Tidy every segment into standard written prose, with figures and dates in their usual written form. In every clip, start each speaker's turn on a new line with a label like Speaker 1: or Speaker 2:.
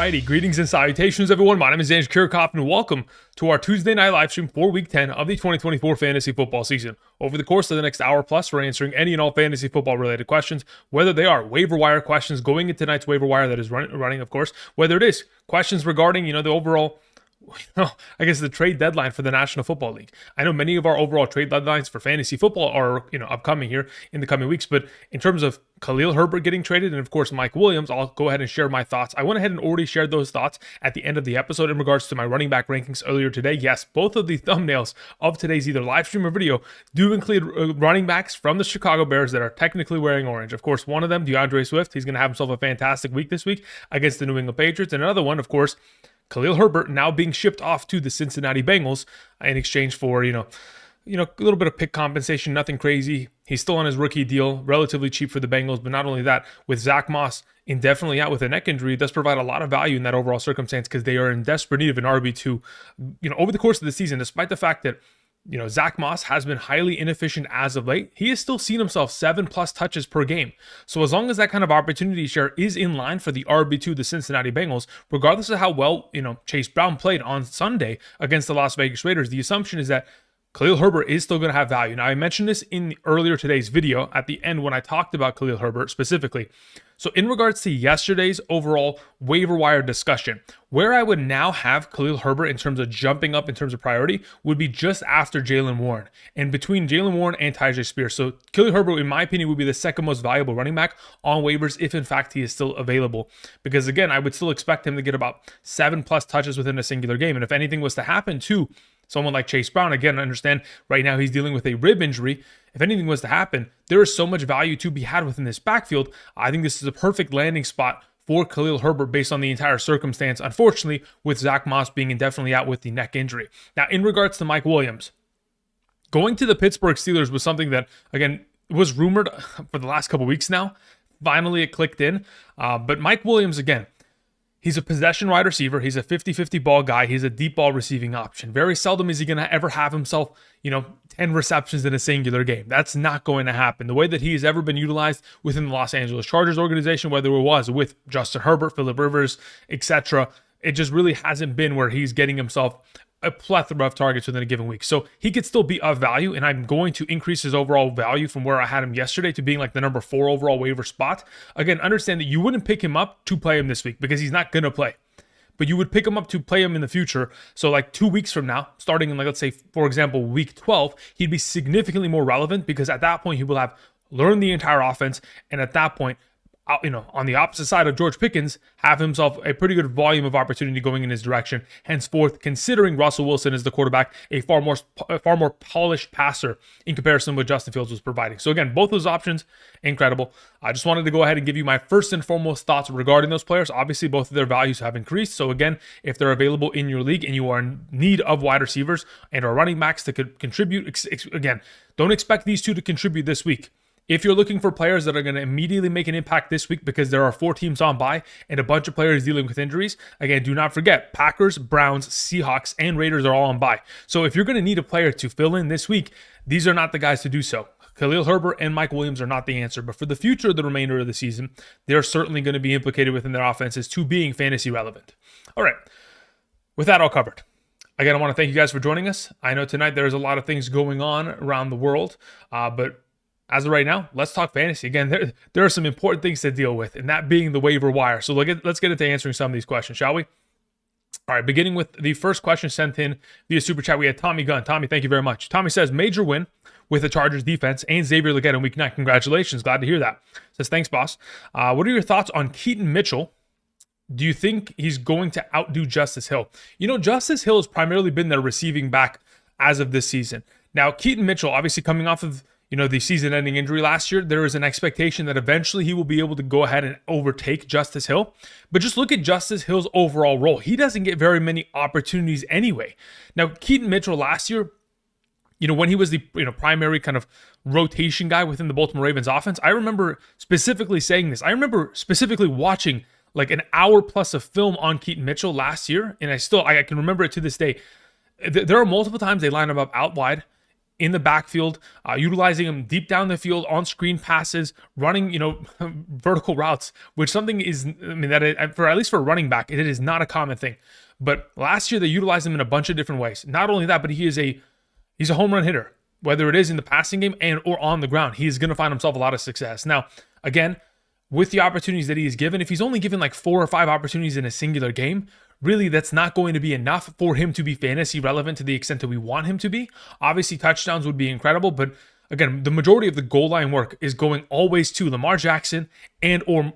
Speaker 1: Alrighty, greetings and salutations, everyone. My name is Andrew Kirchhoff, and welcome to our Tuesday night live stream for Week 10 of the 2024 fantasy football season. Over the course of the next hour plus, we're answering any and all fantasy football related questions, whether they are waiver wire questions going into tonight's waiver wire that is running, of course, whether it is questions regarding, the overall, I guess the trade deadline for the National Football League. I know many of our overall trade deadlines for fantasy football are, upcoming here in the coming weeks, but in terms of Khalil Herbert getting traded and of course Mike Williams, I'll go ahead and share my thoughts. I went ahead and already shared those thoughts at the end of the episode in regards to my running back rankings earlier today. Yes, both of the thumbnails of today's either live stream or video do include running backs from the Chicago Bears that are technically wearing orange. Of course, one of them, DeAndre Swift, he's going to have himself a fantastic week this week against the New England Patriots. And another one, of course, Khalil Herbert now being shipped off to the Cincinnati Bengals in exchange for, a little bit of pick compensation, nothing crazy. He's still on his rookie deal, relatively cheap for the Bengals. But not only that, with Zach Moss indefinitely out with a neck injury, it does provide a lot of value in that overall circumstance because they are in desperate need of an RB2, over the course of the season, despite the fact that Zach Moss has been highly inefficient as of late. He has still seen himself 7+ touches per game. So as long as that kind of opportunity share is in line for the RB2, the Cincinnati Bengals, regardless of how well, Chase Brown played on Sunday against the Las Vegas Raiders, the assumption is that Khalil Herbert is still going to have value. Now, I mentioned this in earlier today's video at the end when I talked about Khalil Herbert specifically. So in regards to yesterday's overall waiver wire discussion, where I would now have Khalil Herbert in terms of jumping up in terms of priority would be just after Jaylen Warren and between Jaylen Warren and Tyjae Spears. So Khalil Herbert, in my opinion, would be the second most valuable running back on waivers if in fact he is still available. Because again, I would still expect him to get about 7+ touches within a singular game. And if anything was to happen to someone like Chase Brown, again, I understand right now he's dealing with a rib injury. If anything was to happen, there is so much value to be had within this backfield. I think this is a perfect landing spot for Khalil Herbert based on the entire circumstance, unfortunately, with Zach Moss being indefinitely out with the neck injury. Now, in regards to Mike Williams, going to the Pittsburgh Steelers was something that, again, was rumored for the last couple weeks now. Finally, it clicked in. But Mike Williams, again, he's a possession wide receiver. He's a 50-50 ball guy. He's a deep ball receiving option. Very seldom is he going to ever have himself, 10 receptions in a singular game. That's not going to happen. The way that he has ever been utilized within the Los Angeles Chargers organization, whether it was with Justin Herbert, Phillip Rivers, etc., it just really hasn't been where he's getting himself a plethora of targets within a given week. So he could still be of value, and I'm going to increase his overall value from where I had him yesterday to being like the number 4 overall waiver spot. Again, understand that you wouldn't pick him up to play him this week because he's not going to play. But you would pick him up to play him in the future. So like 2 weeks from now, starting in let's say, for example, week 12, he'd be significantly more relevant because at that point he will have learned the entire offense. And at that point, on the opposite side of George Pickens, have himself a pretty good volume of opportunity going in his direction. Henceforth, considering Russell Wilson as the quarterback, a far more polished passer in comparison to what Justin Fields was providing. So again, both those options, incredible. I just wanted to go ahead and give you my first and foremost thoughts regarding those players. Obviously, both of their values have increased. So again, if they're available in your league and you are in need of wide receivers and or running backs that could contribute, again, don't expect these two to contribute this week. If you're looking for players that are going to immediately make an impact this week because there are 4 teams on bye and a bunch of players dealing with injuries, again, do not forget, Packers, Browns, Seahawks, and Raiders are all on bye. So if you're going to need a player to fill in this week, these are not the guys to do so. Khalil Herbert and Mike Williams are not the answer, but for the future of the remainder of the season, they're certainly going to be implicated within their offenses to being fantasy relevant. All right, with that all covered. Again, I want to thank you guys for joining us. I know tonight there's a lot of things going on around the world, but as of right now, let's talk fantasy. Again, there are some important things to deal with, and that being the waiver wire. So let's get into answering some of these questions, shall we? All right, beginning with the first question sent in via Super Chat, we had Tommy Gunn. Tommy, thank you very much. Tommy says, major win with the Chargers defense and Xavier Legette in Week 9. Congratulations. Glad to hear that. Says, thanks, boss. What are your thoughts on Keaton Mitchell? Do you think he's going to outdo Justice Hill? Justice Hill has primarily been their receiving back as of this season. Now, Keaton Mitchell, obviously coming off of the season-ending injury last year, there is an expectation that eventually he will be able to go ahead and overtake Justice Hill. But just look at Justice Hill's overall role. He doesn't get very many opportunities anyway. Now, Keaton Mitchell last year, when he was the primary kind of rotation guy within the Baltimore Ravens offense, I remember specifically saying this. I remember specifically watching like an hour plus of film on Keaton Mitchell last year, and I can remember it to this day. There are multiple times they line him up out wide in the backfield, utilizing him deep down the field on screen passes, running, vertical routes, which something is, for at least for a running back, it is not a common thing. But last year they utilized him in a bunch of different ways. Not only that, but he's a home run hitter, whether it is in the passing game and or on the ground. He's going to find himself a lot of success. Now, again, with the opportunities that he is given, if he's only given like 4 or 5 opportunities in a singular game, really that's not going to be enough for him to be fantasy relevant to the extent that we want him to be. Obviously, touchdowns would be incredible, but again, the majority of the goal line work is going always to Lamar Jackson and or,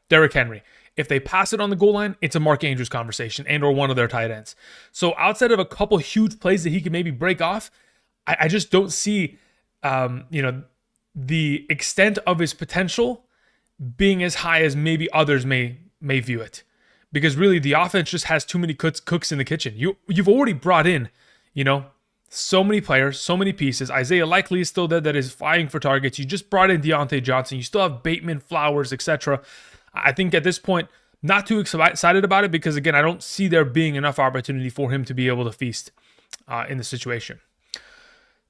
Speaker 1: Derrick Henry. If they pass it on the goal line, it's a Mark Andrews conversation and or one of their tight ends. So outside of a couple huge plays that he can maybe break off, I just don't see, the extent of his potential being as high as maybe others may view it. Because really the offense just has too many cooks in the kitchen. You've already brought in, so many players, so many pieces. Isaiah Likely is still there that is vying for targets. You just brought in Deontay Johnson. You still have Bateman, Flowers, etc. I think at this point, not too excited about it because, again, I don't see there being enough opportunity for him to be able to feast in the situation.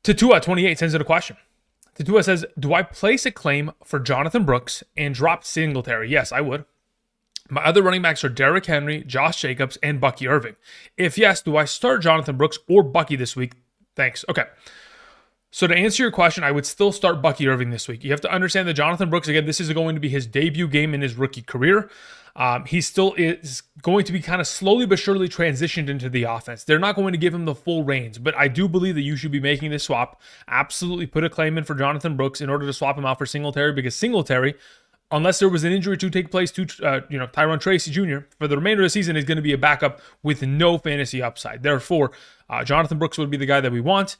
Speaker 1: Tatua28 sends in a question. Tatua says, do I place a claim for Jonathan Brooks and drop Singletary? Yes, I would. My other running backs are Derrick Henry, Josh Jacobs, and Bucky Irving. If yes, do I start Jonathan Brooks or Bucky this week? Thanks. Okay. So to answer your question, I would still start Bucky Irving this week. You have to understand that Jonathan Brooks, again, this is going to be his debut game in his rookie career. He still is going to be kind of slowly but surely transitioned into the offense. They're not going to give him the full reins, but I do believe that you should be making this swap. Absolutely put a claim in for Jonathan Brooks in order to swap him out for Singletary, because Singletary, unless there was an injury to take place to Tyrone Tracy Jr., for the remainder of the season is going to be a backup with no fantasy upside. Therefore, Jonathan Brooks would be the guy that we want.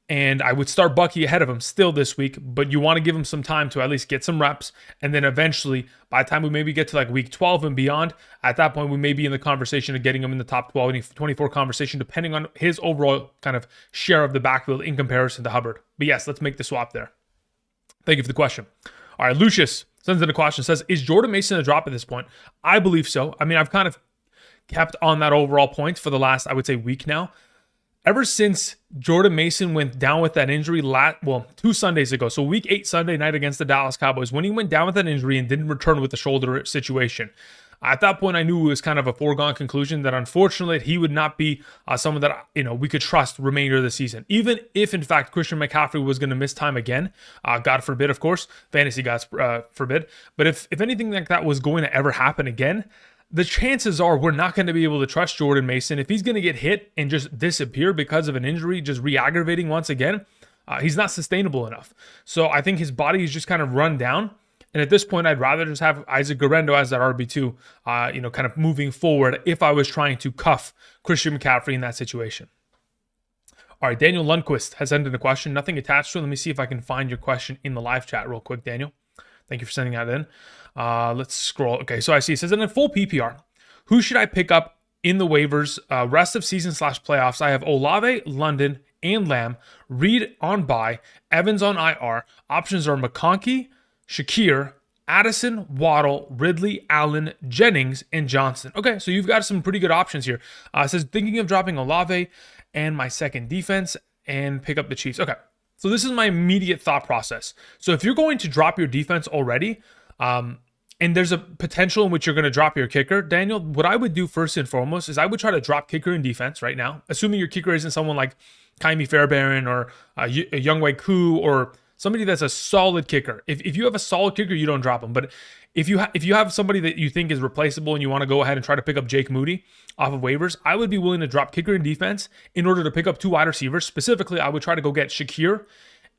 Speaker 1: And I would start Bucky ahead of him still this week, but you want to give him some time to at least get some reps. And then eventually, by the time we maybe get to like week 12 and beyond, at that point, we may be in the conversation of getting him in the top 12, 24 conversation, depending on his overall kind of share of the backfield in comparison to Hubbard. But yes, let's make the swap there. Thank you for the question. All right, Lucius sends in a question, says, is Jordan Mason a drop at this point? I believe so. I mean, I've kind of kept on that overall point for the last, I would say, week now. Ever since Jordan Mason went down with that injury 2 Sundays ago, so week 8 Sunday night against the Dallas Cowboys, when he went down with that injury and didn't return with the shoulder situation, at that point I knew it was kind of a foregone conclusion that unfortunately he would not be someone that we could trust the remainder of the season. Even if in fact Christian McCaffrey was going to miss time again, God forbid, of course, fantasy God forbid, but if anything like that was going to ever happen again, the chances are we're not going to be able to trust Jordan Mason. If he's going to get hit and just disappear because of an injury, just re-aggravating once again, he's not sustainable enough. So I think his body is just kind of run down. And at this point, I'd rather just have Isaac Guerrero as that RB2, kind of moving forward if I was trying to cuff Christian McCaffrey in that situation. All right, Daniel Lundquist has sent in a question. Nothing attached to it. Let me see if I can find your question in the live chat real quick, Daniel. Thank you for sending that in. Let's scroll. Okay, so I see it says in a full PPR, who should I pick up in the waivers rest of season / playoffs? I have Olave, London, and Lamb. Reed on bye, Evans on IR. Options are McConkey, Shakir, Addison, Waddle, Ridley, Allen, Jennings, and Johnson. Okay, so you've got some pretty good options here. It says thinking of dropping Olave and my second defense and pick up the Chiefs. Okay. So this is my immediate thought process. So if you're going to drop your defense already, and there's a potential in which you're going to drop your kicker, Daniel, what I would do first and foremost is I would try to drop kicker in defense right now, assuming your kicker isn't someone like Kaimi Fairbairn or Younghoe Koo or somebody that's a solid kicker. If you have a solid kicker, you don't drop him. But if you have somebody that you think is replaceable and you want to go ahead and try to pick up Jake Moody off of waivers, I would be willing to drop kicker in defense in order to pick up 2 wide receivers. Specifically, I would try to go get Shakir.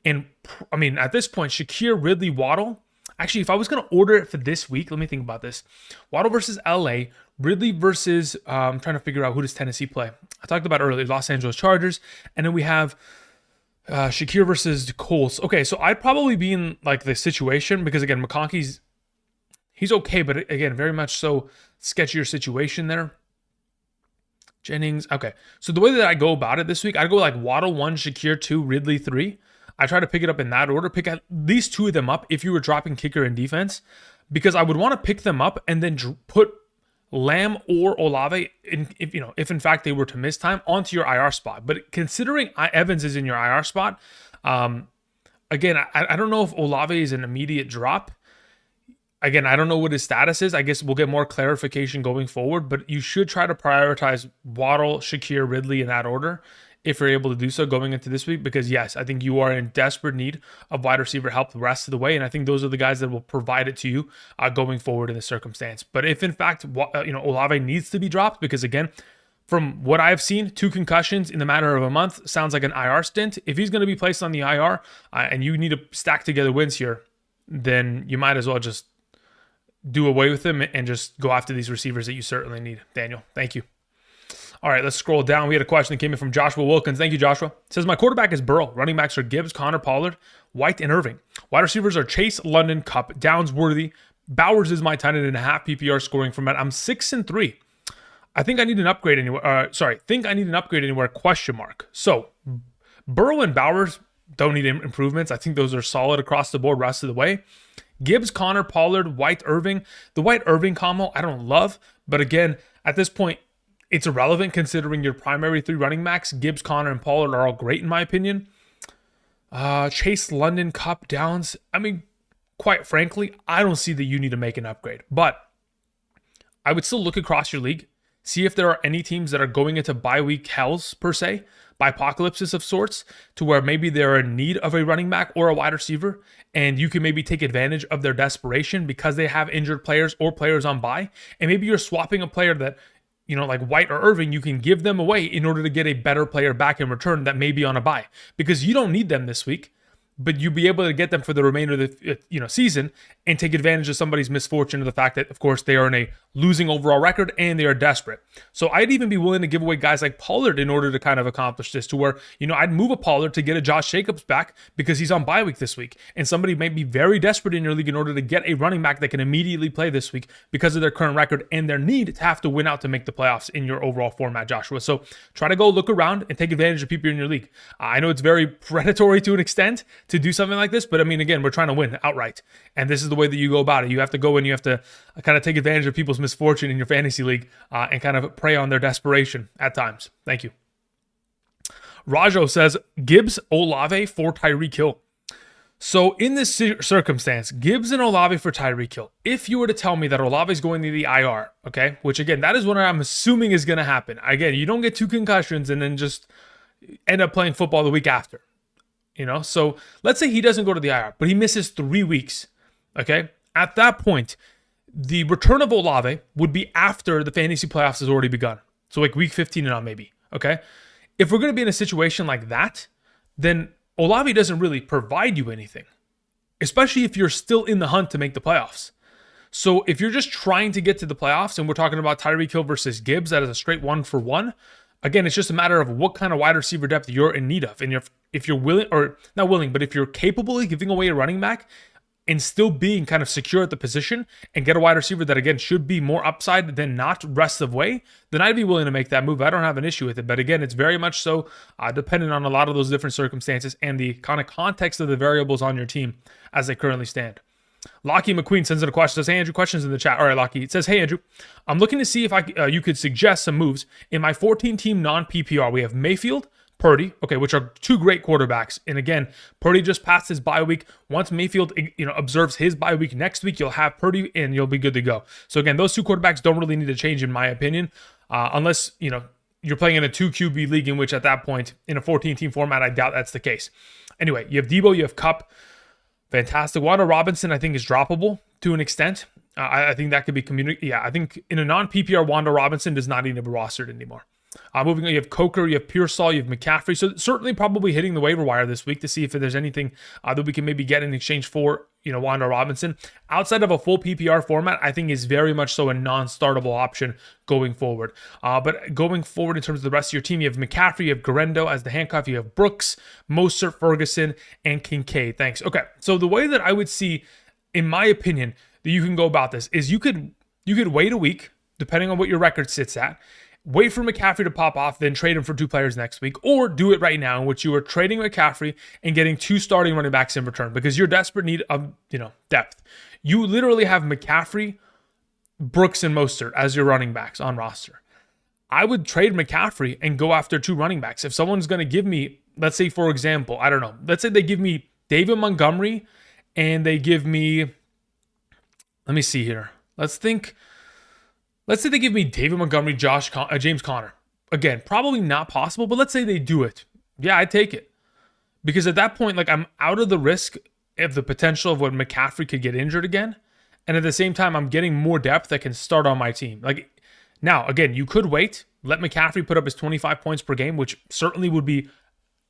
Speaker 1: And I mean, at this point, Shakir, Ridley, Waddle. Actually, if I was going to order it for this week, let me think about this. Waddle versus LA, Ridley versus, I'm trying to figure out who does Tennessee play. I talked about earlier, Los Angeles Chargers. And then we have Shakir versus the Colts. Okay, so I'd probably be in like the situation because again, McConkey's, he's okay, but again, very much so sketchier situation there. Jennings, okay. So the way that I go about it this week, I'd go like Waddle 1, Shakir 2, Ridley 3. I try to pick it up in that order, pick at least 2 of them up if you were dropping kicker and defense, because I would want to pick them up and then put Lamb or Olave, if in fact they were to miss time, onto your IR spot. But considering Evans is in your IR spot, again, I don't know if Olave is an immediate drop. Again, I don't know what his status is. I guess we'll get more clarification going forward, but you should try to prioritize Waddle, Shakir, Ridley in that order if you're able to do so going into this week, because yes, I think you are in desperate need of wide receiver help the rest of the way, and I think those are the guys that will provide it to you going forward in this circumstance. But if in fact Olave needs to be dropped, because again, from what I've seen, 2 concussions in the matter of a month sounds like an IR stint. If he's going to be placed on the IR and you need to stack together wins here, then you might as well just do away with him and just go after these receivers that you certainly need. Daniel, thank you. All right, let's scroll down. We had a question that came in from Joshua Wilkins. Thank you, Joshua. It says, my quarterback is Burrow. Running backs are Gibbs, Connor, Pollard, White, and Irving. Wide receivers are Chase, London, Kupp, Downs, Worthy. Bowers is my 10.5 PPR scoring format. I'm 6-3. I think I need an upgrade anywhere. Think I need an upgrade anywhere, question mark. So, Burrow and Bowers don't need improvements. I think those are solid across the board rest of the way. Gibbs, Connor, Pollard, White, Irving. The White-Irving combo I don't love, but again, at this point, it's irrelevant considering your primary 3 running backs, Gibbs, Connor, and Pollard, are all great in my opinion. Chase, London, Kupp, Downs. I mean, quite frankly, I don't see that you need to make an upgrade, but I would still look across your league, see if there are any teams that are going into bye week hells per se, apocalypses of sorts, to where maybe they're in need of a running back or a wide receiver, and you can maybe take advantage of their desperation because they have injured players or players on bye, and maybe you're swapping a player that, like White or Irving, you can give them away in order to get a better player back in return that may be on a bye, because you don't need them this week, but you'll be able to get them for the remainder of the season and take advantage of somebody's misfortune of the fact that, of course, they are in a losing overall record and they are desperate. So I'd even be willing to give away guys like Pollard in order to kind of accomplish this, to where, I'd move a Pollard to get a Josh Jacobs back because he's on bye week this week. And somebody may be very desperate in your league in order to get a running back that can immediately play this week because of their current record and their need to have to win out to make the playoffs in your overall format, Joshua. So try to go look around and take advantage of people in your league. I know it's very predatory to an extent to do something like this, but I mean, again, we're trying to win outright. And this is the way that you go about it. You have to go and you have to kind of take advantage of people's misfortune in your fantasy league and kind of prey on their desperation at times. Thank you. Rajo says, Gibbs, Olave for Tyreek Hill. So in this circumstance, Gibbs and Olave for Tyreek Hill. If you were to tell me that Olave is going to the IR, okay, which again, that is what I'm assuming is going to happen. Again, you don't get 2 concussions and then just end up playing football the week after. So let's say he doesn't go to the IR, but he misses 3 weeks. Okay. At that point, the return of Olave would be after the fantasy playoffs has already begun. So like week 15 and on maybe. Okay. If we're going to be in a situation like that, then Olave doesn't really provide you anything, especially if you're still in the hunt to make the playoffs. So if you're just trying to get to the playoffs and we're talking about Tyreek Hill versus Gibbs, that is a straight 1-for-1. Again, it's just a matter of what kind of wide receiver depth you're in need of. And if you're willing, or not willing, but if you're capable of giving away a running back and still being kind of secure at the position and get a wide receiver that, again, should be more upside than not rest of way, then I'd be willing to make that move. I don't have an issue with it. But again, it's very much so dependent on a lot of those different circumstances and the kind of context of the variables on your team as they currently stand. Lockie McQueen sends in a question. Says, hey, Andrew, questions in the chat. All right, Lockie. It says, hey, Andrew, I'm looking to see if you could suggest some moves. In my 14-team non-PPR, we have Mayfield, Purdy, okay, which are 2 great quarterbacks. And again, Purdy just passed his bye week. Once Mayfield, observes his bye week next week, you'll have Purdy and you'll be good to go. So again, those 2 quarterbacks don't really need to change in my opinion, unless, you're playing in a 2 QB league, in which at that point in a 14-team format, I doubt that's the case. Anyway, you have Debo, you have Kupp. Fantastic. Wanda Robinson, I think, is droppable to an extent. I think that could be I think in a non-PPR, Wanda Robinson does not need to be rostered anymore. Moving on, you have Coker, you have Pearsall, you have McCaffrey. So certainly probably hitting the waiver wire this week to see if there's anything that we can maybe get in exchange for, Wanda Robinson. Outside of a full PPR format, I think is very much so a non-startable option going forward. But going forward in terms of the rest of your team, you have McCaffrey, you have Garendo as the handcuff, you have Brooks, Mostert, Ferguson, and Kincaid. Thanks. Okay, so the way that I would see, in my opinion, that you can go about this is you could wait a week, depending on what your record sits at. Wait for McCaffrey to pop off, then trade him for 2 players next week, or do it right now, in which you are trading McCaffrey and getting 2 starting running backs in return because you're desperate need of depth. You literally have McCaffrey Brooks and Mostert as your running backs on roster. I would trade McCaffrey and go after 2 running backs. If someone's going to give me, let's say, for example, I don't know, let's say they give me David Montgomery and they give me, let me see here. Let's say they give me David Montgomery, James Conner. Again, probably not possible, but let's say they do it. Yeah, I'd take it. Because at that point, like, I'm out of the risk of the potential of when McCaffrey could get injured again. And at the same time, I'm getting more depth that can start on my team. Like, now, again, you could wait, let McCaffrey put up his 25 points per game, which certainly would be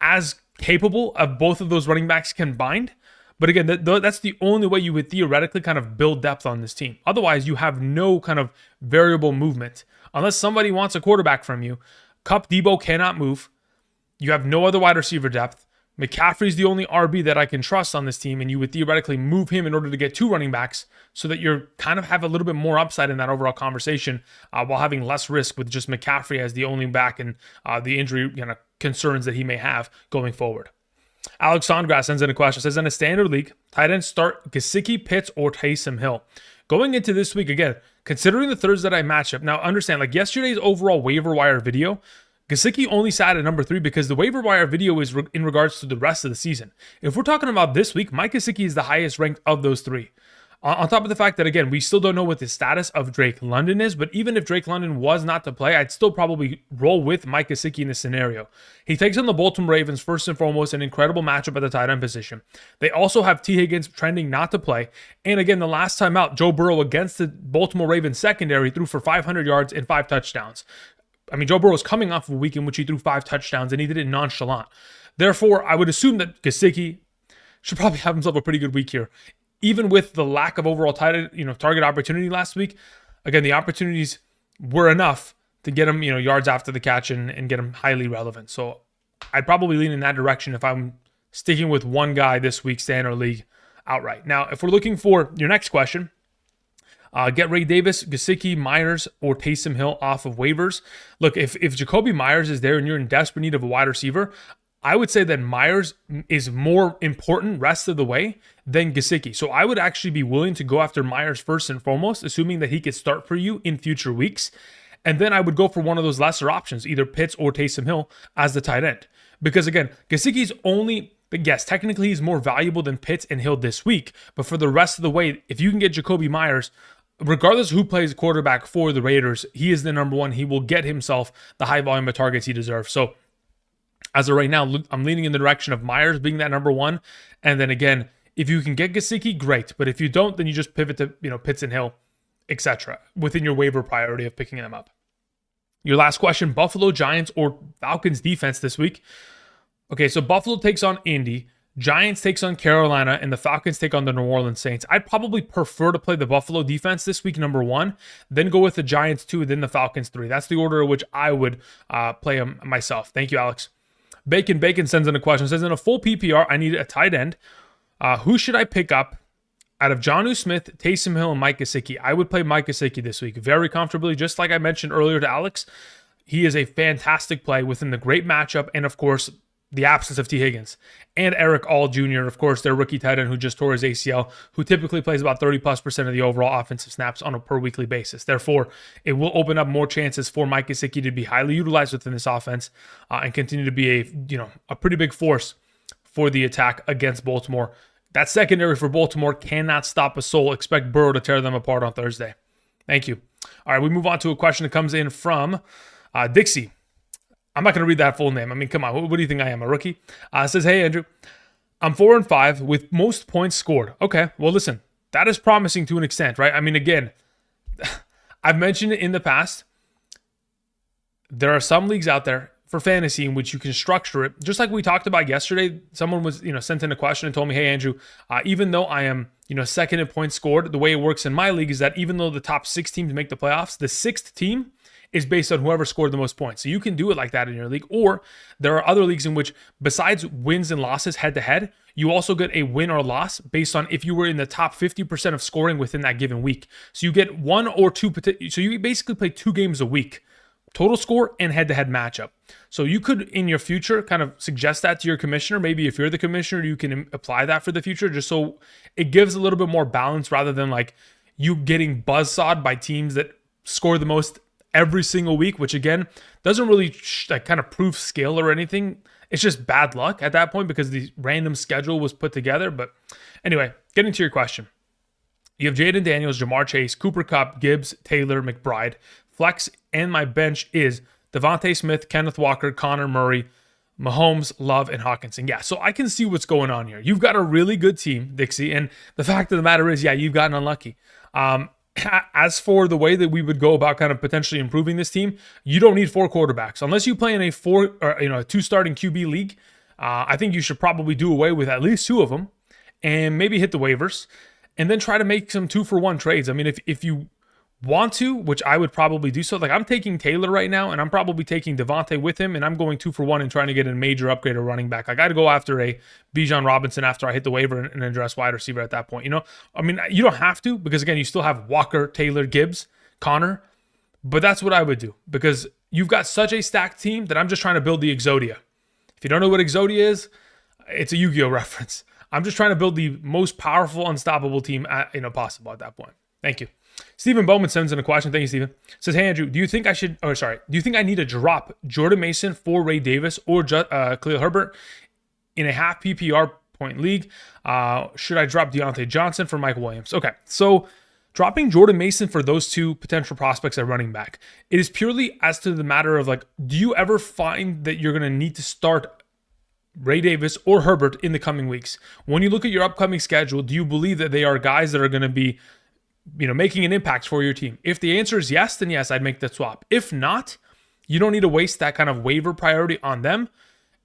Speaker 1: as capable of both of those running backs combined. But again, that's the only way you would theoretically kind of build depth on this team. Otherwise, you have no kind of variable movement. Unless somebody wants a quarterback from you, Kupp, Debo cannot move. You have no other wide receiver depth. McCaffrey's the only RB that I can trust on this team, and you would theoretically move him in order to get 2 running backs so that you're kind of have a little bit more upside in that overall conversation while having less risk with just McCaffrey as the only back and the injury concerns that he may have going forward. Alex Sondgrass sends in a question. Says, in a standard league, tight ends start Gesicki, Pitts, or Taysom Hill. Going into this week, again, considering the Thursday night matchup, now understand, like yesterday's overall waiver wire video, Gesicki only sat at number 3 because the waiver wire video is in regards to the rest of the season. If we're talking about this week, Mike Gesicki is the highest ranked of those 3. On top of the fact that, again, we still don't know what the status of Drake London is, but even if Drake London was not to play, I'd still probably roll with Mike Gesicki in this scenario. He takes on the Baltimore Ravens, first and foremost, an incredible matchup at the tight end position. They also have T. Higgins trending not to play. And again, the last time out, Joe Burrow against the Baltimore Ravens secondary threw for 500 yards and 5 touchdowns. I mean, Joe Burrow was coming off of a week in which he threw 5 touchdowns, and he did it nonchalant. Therefore, I would assume that Gesicki should probably have himself a pretty good week here. Even with the lack of overall target opportunity last week, again, the opportunities were enough to get him, yards after the catch and get him highly relevant. So I'd probably lean in that direction if I'm sticking with one guy this week, standard league outright. Now, if we're looking for your next question, get Ray Davis, Gesicki, Myers, or Taysom Hill off of waivers. Look, if Jacoby Myers is there and you're in desperate need of a wide receiver, I would say that Myers is more important rest of the way than Gesicki. So I would actually be willing to go after Myers first and foremost, assuming that he could start for you in future weeks. And then I would go for one of those lesser options, either Pitts or Taysom Hill as the tight end. Because again, Gesicki's only, yes, technically he's more valuable than Pitts and Hill this week. But for the rest of the way, if you can get Jacoby Myers, regardless of who plays quarterback for the Raiders, he is the number one. He will get himself the high volume of targets he deserves. So as of right now, I'm leaning in the direction of Myers being that number 1. And then again, if you can get Gesicki, great. But if you don't, then you just pivot to Pitts and Hill, etc. within your waiver priority of picking them up. Your last question, Buffalo, Giants, or Falcons defense this week. Okay, so Buffalo takes on Indy, Giants takes on Carolina, and the Falcons take on the New Orleans Saints. I'd probably prefer to play the Buffalo defense this week, number 1, then go with the Giants 2, then the Falcons 3. That's the order in which I would play them myself. Thank you, Alex. Bacon sends in a question. Says, in a full PPR, I need a tight end. Who should I pick up out of Jonnu Smith, Taysom Hill, and Mike Gesicki? I would play Mike Gesicki this week very comfortably. Just like I mentioned earlier to Alex, he is a fantastic play within the great matchup and, of course, the absence of T. Higgins. And Eric All Jr., of course, their rookie tight end who just tore his ACL, who typically plays about 30+% of the overall offensive snaps on a per weekly basis. Therefore, it will open up more chances for Mike Gesicki to be highly utilized within this offense and continue to be a pretty big force for the attack against Baltimore. That secondary for Baltimore cannot stop a soul. Expect Burrow to tear them apart on Thursday. Thank you. All right, we move on to a question that comes in from Dixie. I'm not going to read that full name. I mean, come on. What do you think I am, a rookie? It says, hey, Andrew, I'm 4-5 with most points scored. Okay, well, listen, that is promising to an extent, right? I mean, again, I've mentioned it in the past. There are some leagues out there for fantasy in which you can structure it. Just like we talked about yesterday, someone was, sent in a question and told me, hey, Andrew, even though I am, second in points scored, the way it works in my league is that even though the top 6 teams make the playoffs, the 6th team is based on whoever scored the most points. So you can do it like that in your league. Or there are other leagues in which, besides wins and losses head-to-head, you also get a win or loss based on if you were in the top 50% of scoring within that given week. So you get 1 or 2, so you basically play 2 games a week, total score and head-to-head matchup. So you could, in your future, kind of suggest that to your commissioner. Maybe if you're the commissioner, you can apply that for the future, just so it gives a little bit more balance rather than like, you getting buzzsawed by teams that score the most every single week, which again doesn't really like kind of prove skill or anything. It's just bad luck at that point because the random schedule was put together. But anyway, getting to your question. You have Jaden Daniels, Jamar Chase, Cooper Kupp, Gibbs, Taylor, McBride. Flex and my bench is Devontae Smith, Kenneth Walker, Connor Murray, Mahomes, Love, and Hawkinson. Yeah, so I can see what's going on here. You've got a really good team, Dixie, and the fact of the matter is, yeah, you've gotten unlucky. As for the way that we would go about kind of potentially improving this team, you don't need 4 quarterbacks. Unless you play in a 2 starting QB league, I think you should probably do away with at least 2 of them and maybe hit the waivers and then try to make some 2-for-1 trades. I mean, if you want to, which I would probably do so, like I'm taking Taylor right now and I'm probably taking Devontae with him and I'm going 2-for-1 and trying to get a major upgrade of running back. Like I'd go after a Bijan Robinson after I hit the waiver and address wide receiver at that point. You know, I mean, you don't have to because again, you still have Walker, Taylor, Gibbs, Connor, but that's what I would do because you've got such a stacked team that I'm just trying to build the Exodia. If you don't know what Exodia is, it's a Yu-Gi-Oh reference. I'm just trying to build the most powerful, unstoppable team possible at that point. Thank you. Stephen Bowman sends in a question. Thank you, Stephen. Says, hey, Andrew, do you think I need to drop Jordan Mason for Ray Davis or Khalil Herbert in a half PPR point league? Should I drop Deontay Johnson for Mike Williams? Okay, so dropping Jordan Mason for those 2 potential prospects at running back, it is purely as to the matter of like, do you ever find that you're going to need to start Ray Davis or Herbert in the coming weeks? When you look at your upcoming schedule, do you believe that they are guys that are going to be, making an impact for your team? If the answer is yes, then yes, I'd make the swap. If not, you don't need to waste that kind of waiver priority on them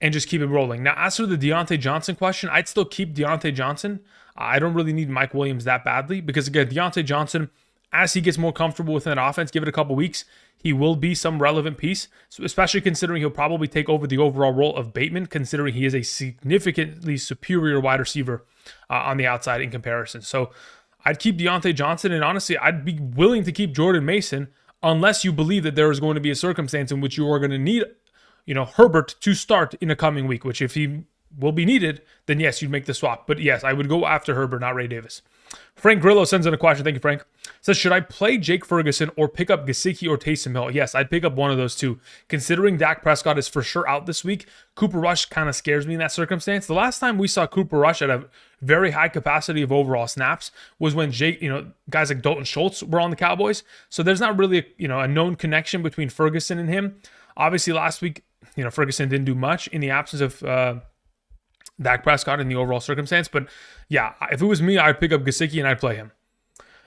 Speaker 1: and just keep it rolling. Now, as for the Deontay Johnson question, I'd still keep Deontay Johnson. I don't really need Mike Williams that badly because again, Deontay Johnson, as he gets more comfortable within that offense, give it a couple weeks, he will be some relevant piece, so especially considering he'll probably take over the overall role of Bateman, considering he is a significantly superior wide receiver on the outside in comparison. So I'd keep Deontay Johnson, and honestly, I'd be willing to keep Jordan Mason unless you believe that there is going to be a circumstance in which you are going to need, Herbert to start in a coming week, which if he will be needed, then yes, you'd make the swap. But yes, I would go after Herbert, not Ray Davis. Frank Grillo sends in a question. Thank you, Frank. Says, should I play Jake Ferguson or pick up Gesicki or Taysom Hill? Yes, I'd pick up one of those 2. Considering Dak Prescott is for sure out this week, Cooper Rush kind of scares me in that circumstance. The last time we saw Cooper Rush at a very high capacity of overall snaps was when guys like Dalton Schultz were on the Cowboys. So there's not really a known connection between Ferguson and him. Obviously, last week, Ferguson didn't do much in the absence of Dak Prescott in the overall circumstance. But yeah, if it was me, I'd pick up Gesicki and I'd play him.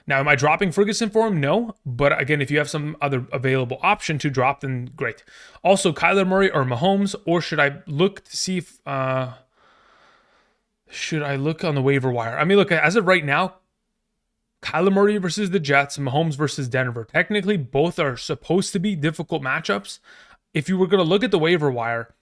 Speaker 1: Now, am I dropping Ferguson for him? No. But again, if you have some other available option to drop, then great. Also, Kyler Murray or Mahomes, or should I look to see if... should I look on the waiver wire? I mean, look, as of right now, Kyler Murray versus the Jets, Mahomes versus Denver. Technically, both are supposed to be difficult matchups. If you were going to look at the waiver wire,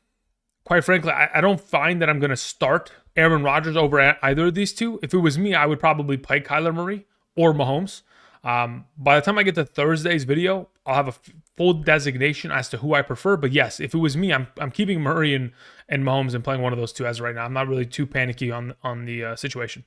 Speaker 1: quite frankly, I don't find that I'm going to start Aaron Rodgers over either of these 2. If it was me, I would probably play Kyler Murray or Mahomes. By the time I get to Thursday's video, I'll have a full designation as to who I prefer. But yes, if it was me, I'm keeping Murray and Mahomes and playing one of those 2 as of right now. I'm not really too panicky on the situation.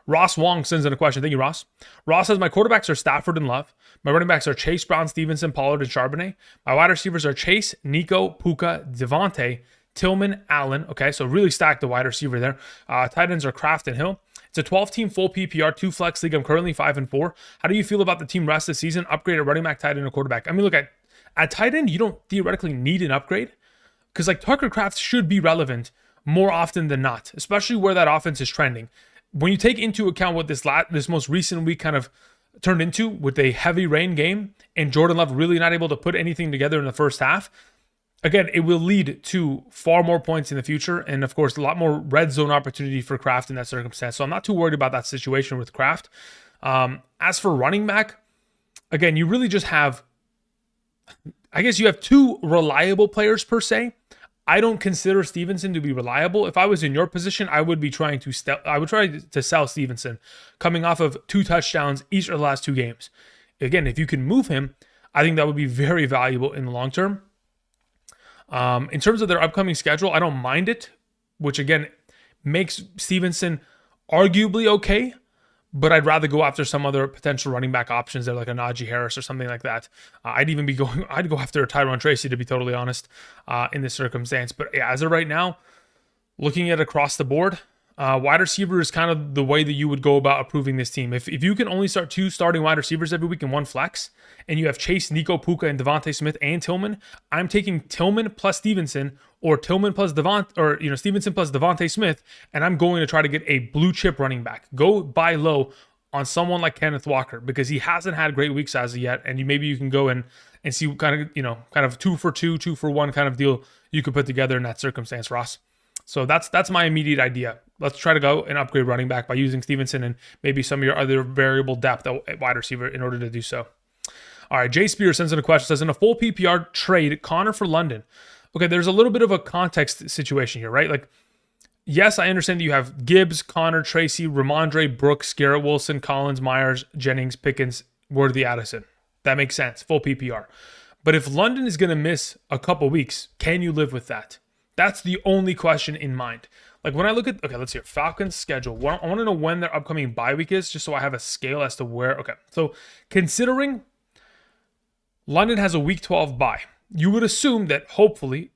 Speaker 1: Ross Wong sends in a question. Thank you, Ross. Ross says, my quarterbacks are Stafford and Love. My running backs are Chase, Brown, Stevenson, Pollard, and Charbonnet. My wide receivers are Chase, Nico, Puka, Devontae, Tillman, Allen. Okay, so really stacked the wide receiver there. Tight ends are Kraft and Hill. It's a 12-team full PPR, 2 flex league. I'm currently 5-4. How do you feel about the team rest this season? Upgrade a running back, tight end, or quarterback? I mean, look, at tight end, you don't theoretically need an upgrade because like Tucker Kraft should be relevant more often than not, especially where that offense is trending. When you take into account what this most recent week kind of turned into with a heavy rain game and Jordan Love really not able to put anything together in the first half, again, it will lead to far more points in the future and, of course, a lot more red zone opportunity for Kraft in that circumstance. So I'm not too worried about that situation with Kraft. As for running back, again, you really just have, I guess you have 2 reliable players per se. I don't consider Stevenson to be reliable. If I was in your position, I would be trying to try to sell Stevenson coming off of 2 touchdowns each of the last 2 games. Again, if you can move him, I think that would be very valuable in the long term. In terms of their upcoming schedule, I don't mind it, which again makes Stevenson arguably okay. but I'd rather go after some other potential running back options there, like a Najee Harris or something like that. I'd go after a Tyron Tracy, to be totally honest, in this circumstance. But yeah, as of right now, looking at across the board, wide receiver is kind of the way that you would go about approving this team. If you can only start 2 starting wide receivers every week in 1 flex, and you have Chase, Nico, Puka, and Devontae Smith and Tillman, I'm taking Tillman plus Stevenson, or Tillman plus Stevenson plus Devontae Smith, and I'm going to try to get a blue chip running back. Go buy low on someone like Kenneth Walker, because he hasn't had great weeks as of yet, and maybe you can go and see kind of 2 for 2, 2 for 1 kind of deal you could put together in that circumstance, Ross. So that's my immediate idea. Let's try to go and upgrade running back by using Stevenson and maybe some of your other variable depth at wide receiver in order to do so. All right, Jay Spear sends in a question. Says, in a full PPR trade, Connor for London. Okay, there's a little bit of a context situation here, right? Like, yes, I understand that you have Gibbs, Connor, Tracy, Ramondre, Brooks, Garrett Wilson, Collins, Myers, Jennings, Pickens, Worthy, Addison. That makes sense, full PPR. But if London is going to miss a couple weeks, can you live with that? That's the only question in mind. Like when I look at, okay, let's see, Falcons schedule. I want to know when their upcoming bye week is, just so I have a scale as to where. Okay, so considering London has a week 12 bye, you would assume that hopefully,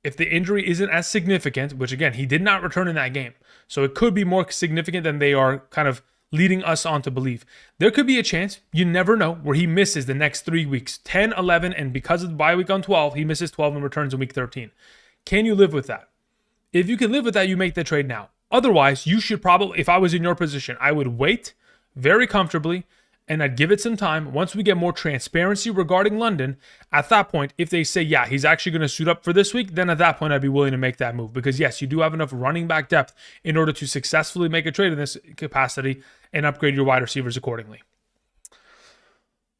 Speaker 1: if the injury isn't as significant, which again, he did not return in that game, so it could be more significant than they are kind of leading us on to believe. There could be a chance, you never know, where he misses the next 3 weeks, 10, 11, and because of the bye week on 12, he misses 12 and returns in week 13. Can you live with that? If you can live with that, you make the trade now. Otherwise, you should probably, if I was in your position, I would wait very comfortably and I'd give it some time. Once we get more transparency regarding London, at that point, if they say, yeah, he's actually going to suit up for this week, then at that point, I'd be willing to make that move. Because yes, you do have enough running back depth in order to successfully make a trade in this capacity and upgrade your wide receivers accordingly.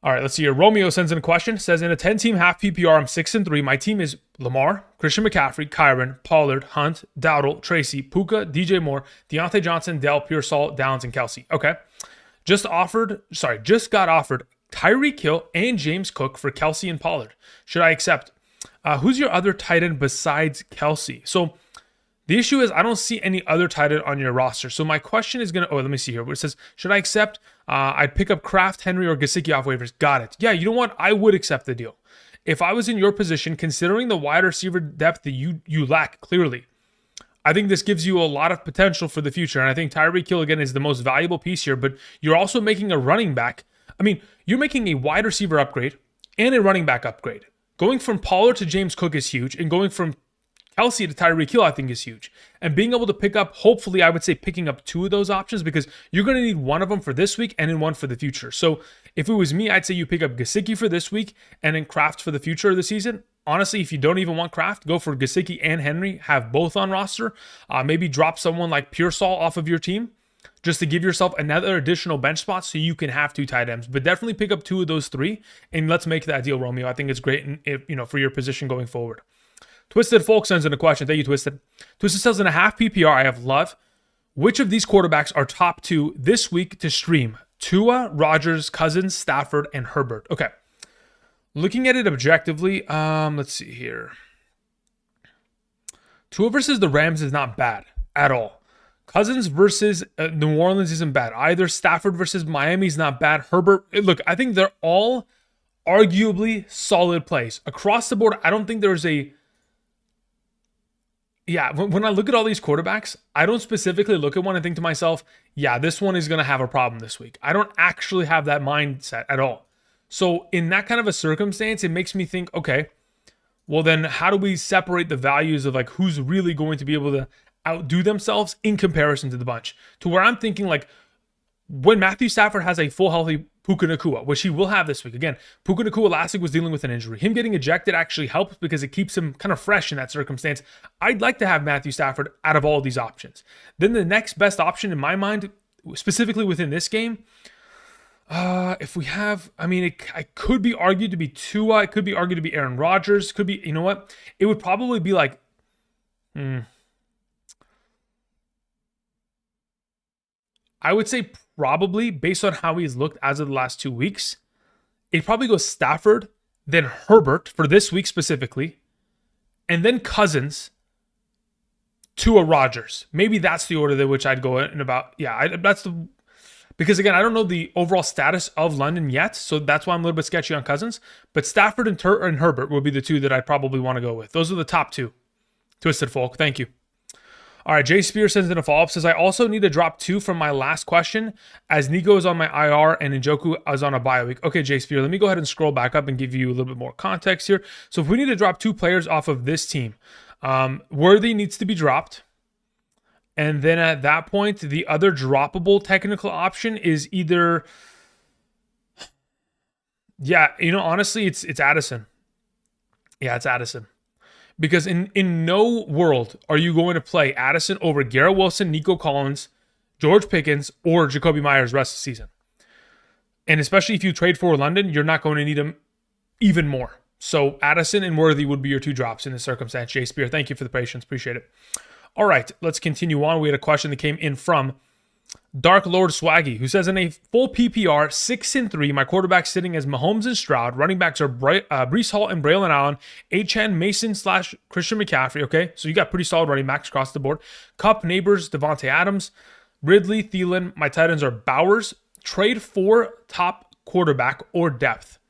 Speaker 1: All right, let's see here. Romeo sends in a question. Says, in a 10-team half PPR, I'm 6-3. My team is Lamar, Christian McCaffrey, Kyron, Pollard, Hunt, Dowdle, Tracy, Puka, DJ Moore, Deontay Johnson, Dell, Pearsall, Downs, and Kelsey. Okay. Just got offered Tyreek Hill and James Cook for Kelsey and Pollard. Should I accept? Who's your other tight end besides Kelsey? So the issue is I don't see any other tight end on your roster. So my question is let me see here. Where it says, should I accept? I'd pick up Kraft, Henry, or Gesicki off waivers. Got it. Yeah, you know what? I would accept the deal. If I was in your position, considering the wide receiver depth that you lack clearly, I think this gives you a lot of potential for the future. And I think Tyreek Hill, again, is the most valuable piece here. But you're also making a running back. I mean, you're making a wide receiver upgrade and a running back upgrade. Going from Pollard to James Cook is huge. And going from Kelsey to Tyreek Hill, I think, is huge. And being able to pick up, hopefully, I would say picking up 2 of those options, because you're going to need one of them for this week and then one for the future. So if it was me, I'd say you pick up Gesicki for this week and then Kraft for the future of the season. Honestly, if you don't even want Kraft, go for Gesicki and Henry, have both on roster. Maybe drop someone like Pearsall off of your team just to give yourself another additional bench spot so you can have 2 tight ends. But definitely pick up 2 of those 3, and let's make that deal, Romeo. I think it's great for your position going forward. Twisted Folk sends in a question. Thank you, Twisted. Twisted says, in a half PPR, I have Love. Which of these quarterbacks are top 2 this week to stream? Tua, Rodgers, Cousins, Stafford, and Herbert. Okay. Looking at it objectively, let's see here. Tua versus the Rams is not bad at all. Cousins versus New Orleans isn't bad either. Stafford versus Miami is not bad. Herbert, look, I think they're all arguably solid plays. Across the board, I don't think there's a... Yeah, when I look at all these quarterbacks, I don't specifically look at one and think to myself, yeah, this one is going to have a problem this week. I don't actually have that mindset at all. So in that kind of a circumstance, it makes me think, okay, well then how do we separate the values of like who's really going to be able to outdo themselves in comparison to the bunch? To where I'm thinking like when Matthew Stafford has a full healthy Puka Nacua, which he will have this week. Again, Puka Nacua last week was dealing with an injury. Him getting ejected actually helps because it keeps him kind of fresh in that circumstance. I'd like to have Matthew Stafford out of all of these options. Then the next best option in my mind, specifically within this game, if we have, I mean, it could be argued to be Tua. It could be argued to be Aaron Rodgers. Could be, you know what? It would probably be like, I would say probably, based on how he's looked as of the last 2 weeks, it probably goes Stafford, then Herbert for this week specifically, and then Cousins, Tua, Rodgers. Maybe that's the order that which I'd go in about. Yeah, that's the because again, I don't know the overall status of London yet, so that's why I'm a little bit sketchy on Cousins. But Stafford and Herbert will be the two that I'd probably want to go with. Those are the top two. Twisted Folk, thank you. All right, Jay Spear sends in a follow-up, says, I also need to drop 2 from my last question, as Nico is on my IR and Njoku is on a bye week. Okay, Jay Spear, let me go ahead and scroll back up and give you a little bit more context here. So if we need to drop 2 players off of this team, Worthy needs to be dropped. And then at that point, the other droppable technical option is either... Yeah, honestly, it's Addison. Yeah, it's Addison. Because in no world are you going to play Addison over Garrett Wilson, Nico Collins, George Pickens, or Jacoby Myers rest of the season. And especially if you trade for London, you're not going to need him even more. So Addison and Worthy would be your 2 drops in this circumstance. Jay Spear, thank you for the patience. Appreciate it. All right, let's continue on. We had a question that came in from Dark Lord Swaggy, who says, in a full PPR, 6-3, my quarterback sitting as Mahomes and Stroud. Running backs are Breece Hall and Braylon Allen, Achane Mason / Christian McCaffrey. Okay, so you got pretty solid running backs across the board. Cup, Neighbors, Devontae Adams, Ridley, Thielen. My tight ends are Bowers. Trade for top quarterback or depth.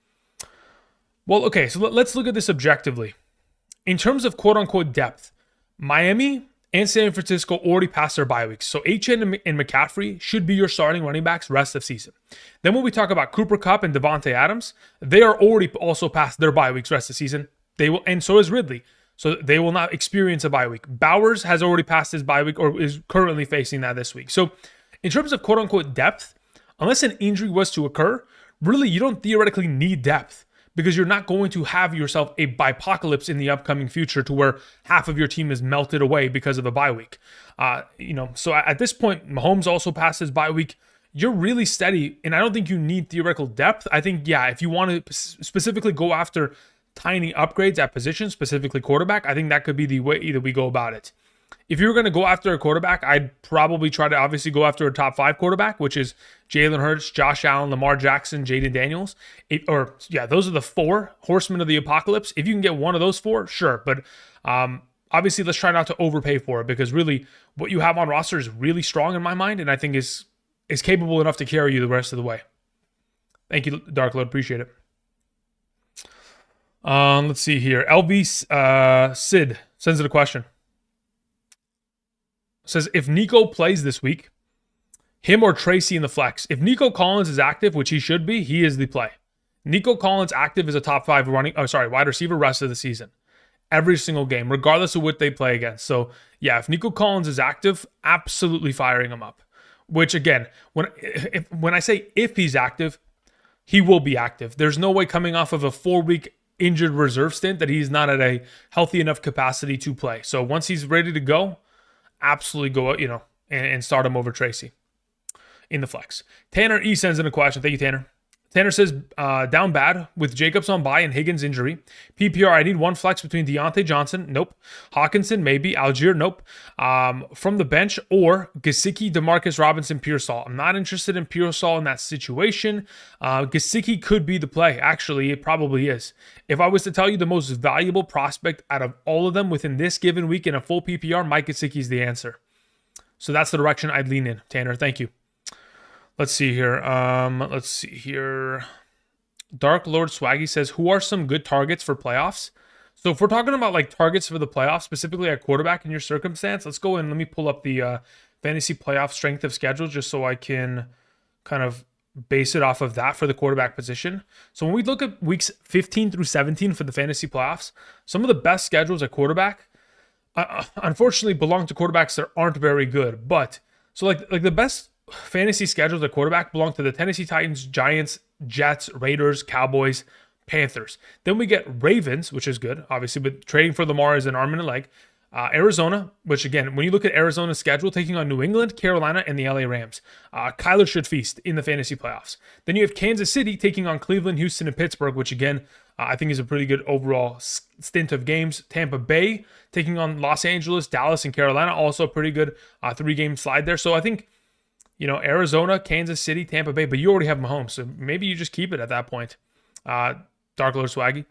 Speaker 1: Well, okay, so let's look at this objectively. In terms of quote-unquote depth, Miami and San Francisco already passed their bye weeks. So Achane and McCaffrey should be your starting running backs rest of season. Then when we talk about Cooper Kupp and Devontae Adams, they are already also past their bye weeks rest of season. They will, and so is Ridley. So they will not experience a bye week. Bowers has already passed his bye week or is currently facing that this week. So in terms of quote-unquote depth, unless an injury was to occur, really you don't theoretically need depth, because you're not going to have yourself a bipocalypse in the upcoming future to where half of your team is melted away because of a bye week. So at this point, Mahomes also passed his bye week. You're really steady, and I don't think you need theoretical depth. I think, yeah, if you want to specifically go after tiny upgrades at position, specifically quarterback, I think that could be the way that we go about it. If you were going to go after a quarterback, I'd probably try to obviously go after a top 5 quarterback, which is Jalen Hurts, Josh Allen, Lamar Jackson, Jaden Daniels. Those are the 4 horsemen of the apocalypse. If you can get one of those 4, sure. But obviously, let's try not to overpay for it, because really what you have on roster is really strong in my mind, and I think is capable enough to carry you the rest of the way. Thank you, Dark Lord. Appreciate it. Let's see here. LV Sid sends in a question. Says, if Nico plays this week, him or Tracy in the flex. If Nico Collins is active, which he should be, he is the play. Nico Collins active is a top 5 wide receiver rest of the season. Every single game, regardless of what they play against. So, yeah, if Nico Collins is active, absolutely firing him up. Which, again, when I say if he's active, he will be active. There's no way coming off of a 4-week injured reserve stint that he's not at a healthy enough capacity to play. So once he's ready to go, absolutely go, and start him over Tracy in the flex. Tanner E sends in a question. Thank you, Tanner. Tanner says, down bad with Jacobs on bye and Higgins injury. PPR, I need one flex between Deontay Johnson. Nope. Hawkinson, maybe. Algier, nope. From the bench, or Gesicki, DeMarcus Robinson, Pearsall. I'm not interested in Pearsall in that situation. Gesicki could be the play. Actually, it probably is. If I was to tell you the most valuable prospect out of all of them within this given week in a full PPR, Mike Gesicki is the answer. So that's the direction I'd lean in. Tanner, thank you. Let's see here. Dark Lord Swaggy says, who are some good targets for playoffs? So if we're talking about like targets for the playoffs, specifically at quarterback in your circumstance, let's go in. Let me pull up the fantasy playoff strength of schedule just so I can kind of base it off of that for the quarterback position. So when we look at weeks 15 through 17 for the fantasy playoffs, some of the best schedules at quarterback, unfortunately, belong to quarterbacks that aren't very good. But so like the best fantasy schedules at quarterback belong to the Tennessee Titans, Giants, Jets, Raiders, Cowboys, Panthers. Then we get Ravens, which is good, obviously, but trading for Lamar is an arm and a leg. Arizona, which again, when you look at Arizona's schedule, taking on New England, Carolina, and the LA Rams. Kyler should feast in the fantasy playoffs. Then you have Kansas City taking on Cleveland, Houston, and Pittsburgh, which again, I think is a pretty good overall stint of games. Tampa Bay taking on Los Angeles, Dallas, and Carolina, also a pretty good 3-game slide there. So I think, Arizona, Kansas City, Tampa Bay, but you already have Mahomes, so maybe you just keep it at that point. Dark Lord Swaggy,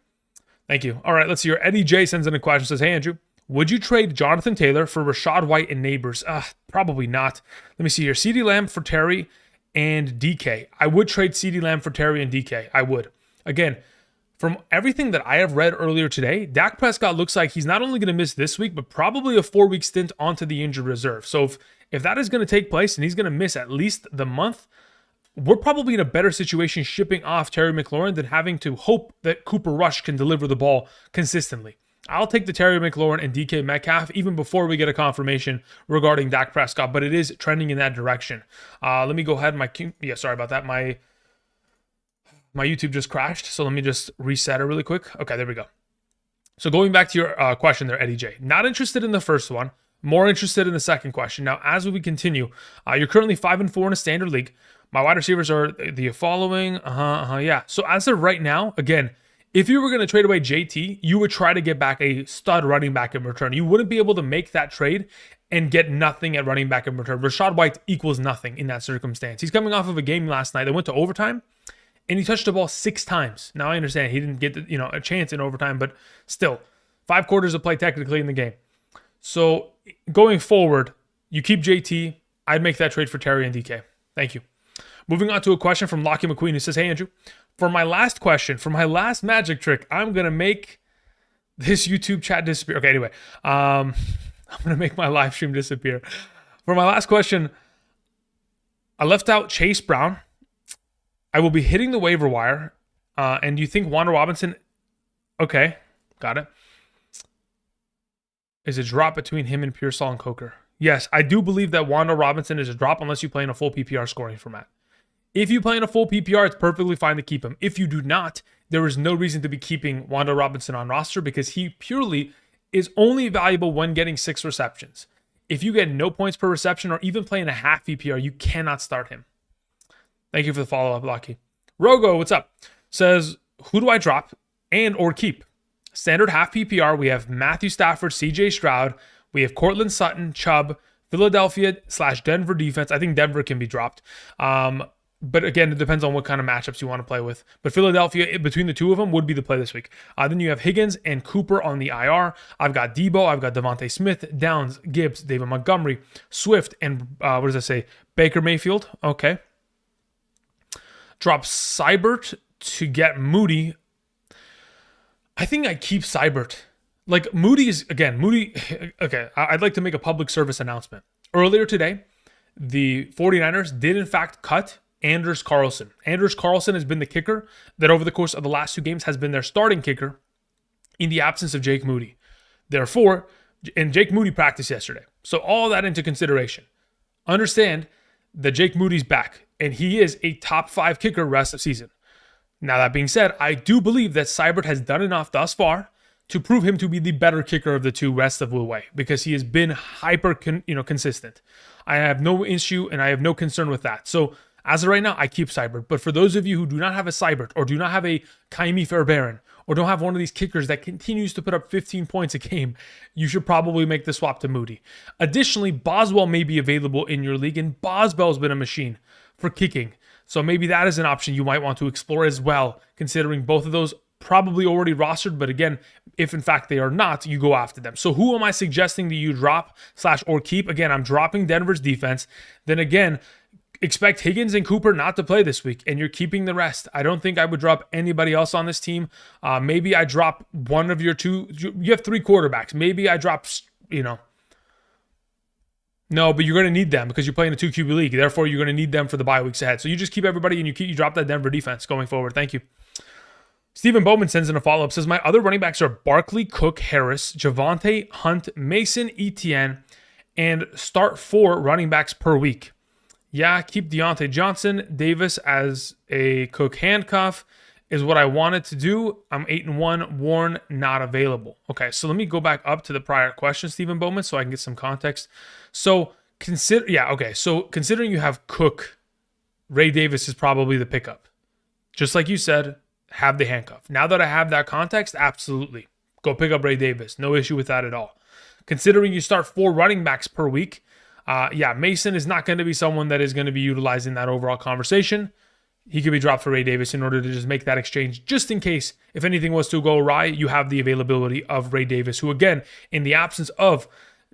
Speaker 1: thank you. All right, let's see here. Eddie J sends in a question, says, hey, Andrew, would you trade Jonathan Taylor for Rashad White and Neighbors? Probably not. Let me see here. CeeDee Lamb for Terry and DK. I would trade CeeDee Lamb for Terry and DK. I would. Again, from everything that I have read earlier today, Dak Prescott looks like he's not only going to miss this week, but probably a 4-week stint onto the injured reserve. So if that is going to take place and he's going to miss at least the month, we're probably in a better situation shipping off Terry McLaurin than having to hope that Cooper Rush can deliver the ball consistently. I'll take the Terry McLaurin and DK Metcalf even before we get a confirmation regarding Dak Prescott, but it is trending in that direction. Let me go ahead. Sorry about that. My YouTube just crashed, so let me just reset it really quick. Okay, there we go. So going back to your question there, Eddie J. Not interested in the first one, more interested in the second question. Now, as we continue, you're currently 5-4 in a standard league. My wide receivers are the following. Yeah. So as of right now, again, if you were going to trade away JT, you would try to get back a stud running back in return. You wouldn't be able to make that trade and get nothing at running back in return. Rashad White equals nothing in that circumstance. He's coming off of a game last night that went to overtime, and he touched the ball 6 times. Now, I understand he didn't get a chance in overtime, but still, 5 quarters of play technically in the game. So going forward, you keep JT. I'd make that trade for Terry and DK. Thank you. Moving on to a question from Lockie McQueen who says, hey, Andrew, for my last question, for my last magic trick, I'm going to make this YouTube chat disappear. Okay, anyway, I'm going to make my live stream disappear. For my last question, I left out Chase Brown. I will be hitting the waiver wire. And do you think Wanda Robinson... Okay, got it. Is a drop between him and Pearsall and Coker? Yes, I do believe that Wanda Robinson is a drop unless you play in a full PPR scoring format. If you play in a full PPR, it's perfectly fine to keep him. If you do not, there is no reason to be keeping Wanda Robinson on roster because he purely is only valuable when getting 6 receptions. If you get no points per reception or even playing a half PPR, you cannot start him. Thank you for the follow-up, Lucky. Rogo, what's up? Says, who do I drop and or keep? Standard half PPR, we have Matthew Stafford, CJ Stroud. We have Cortland Sutton, Chubb, Philadelphia/Denver defense. I think Denver can be dropped. But again, it depends on what kind of matchups you want to play with. But Philadelphia, between the two of them, would be the play this week. Then you have Higgins and Cooper on the IR. I've got Debo. I've got Devontae Smith, Downs, Gibbs, David Montgomery, Swift, and what does that say? Baker Mayfield. Okay. Drop Seibert to get Moody. I think I keep Seibert. Like Moody, okay, I'd like to make a public service announcement. Earlier today, the 49ers did in fact cut Anders Carlson. Anders Carlson has been the kicker that over the course of the last 2 games has been their starting kicker in the absence of Jake Moody. Therefore, and Jake Moody practiced yesterday. So all that into consideration. Understand that Jake Moody's back and he is a top 5 kicker rest of season. Now that being said, I do believe that Seibert has done enough thus far to prove him to be the better kicker of the 2 rest of the way because he has been hyper consistent. I have no issue and I have no concern with that. So as of right now, I keep Seibert. But for those of you who do not have a Seibert or do not have a Kaimi Fairbairn or don't have one of these kickers that continues to put up 15 points a game, you should probably make the swap to Moody. Additionally, Boswell may be available in your league, and Boswell's been a machine for kicking. So maybe that is an option you might want to explore as well, considering both of those probably already rostered. But again, if in fact they are not, you go after them. So who am I suggesting that you drop or keep? Again, I'm dropping Denver's defense. Then again, expect Higgins and Cooper not to play this week, and you're keeping the rest. I don't think I would drop anybody else on this team. Maybe I drop one of your 2. You have 3 quarterbacks. Maybe I drop, No, but you're going to need them because you're playing a 2 QB league. Therefore, you're going to need them for the bye weeks ahead. So you just keep everybody and you drop that Denver defense going forward. Thank you. Stephen Bowman sends in a follow-up. Says, my other running backs are Barkley, Cook, Harris, Javonte, Hunt, Mason, Etienne, and start 4 running backs per week. Yeah, keep Deontay Johnson, Davis as a Cook handcuff is what I wanted to do. I'm 8-1, Warren not available. Okay, so let me go back up to the prior question, Stephen Bowman, so I can get some context. So considering you have Cook, Ray Davis is probably the pickup. Just like you said, have the handcuff. Now that I have that context, absolutely. Go pick up Ray Davis. No issue with that at all. Considering you start 4 running backs per week, Mason is not going to be someone that is going to be utilizing that overall conversation. He could be dropped for Ray Davis in order to just make that exchange, just in case if anything was to go awry, you have the availability of Ray Davis, who again, in the absence of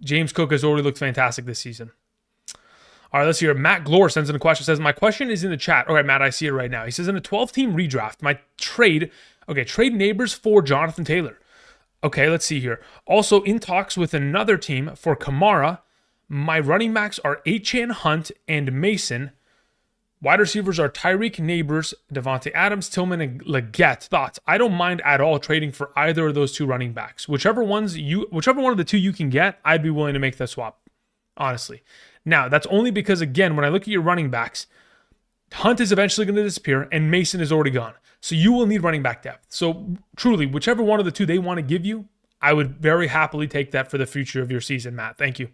Speaker 1: James Cook, has already looked fantastic this season. All right, let's hear. Matt Glore sends in a question. Says, my question is in the chat. All right, Matt, I see it right now. He says, in a 12-team redraft, my trade Neighbors for Jonathan Taylor. Okay, let's see here. Also, in talks with another team for Kamara. My running backs are Achane, Hunt, and Mason. Wide receivers are Tyreek, Neighbors, Devontae Adams, Tillman, and Leggett. Thoughts? I don't mind at all trading for either of those two running backs. Whichever one of the two you can get, I'd be willing to make that swap, honestly. Now, that's only because, again, when I look at your running backs, Hunt is eventually going to disappear, and Mason is already gone. So you will need running back depth. So truly, whichever one of the two they want to give you, I would very happily take that for the future of your season, Matt. Thank you.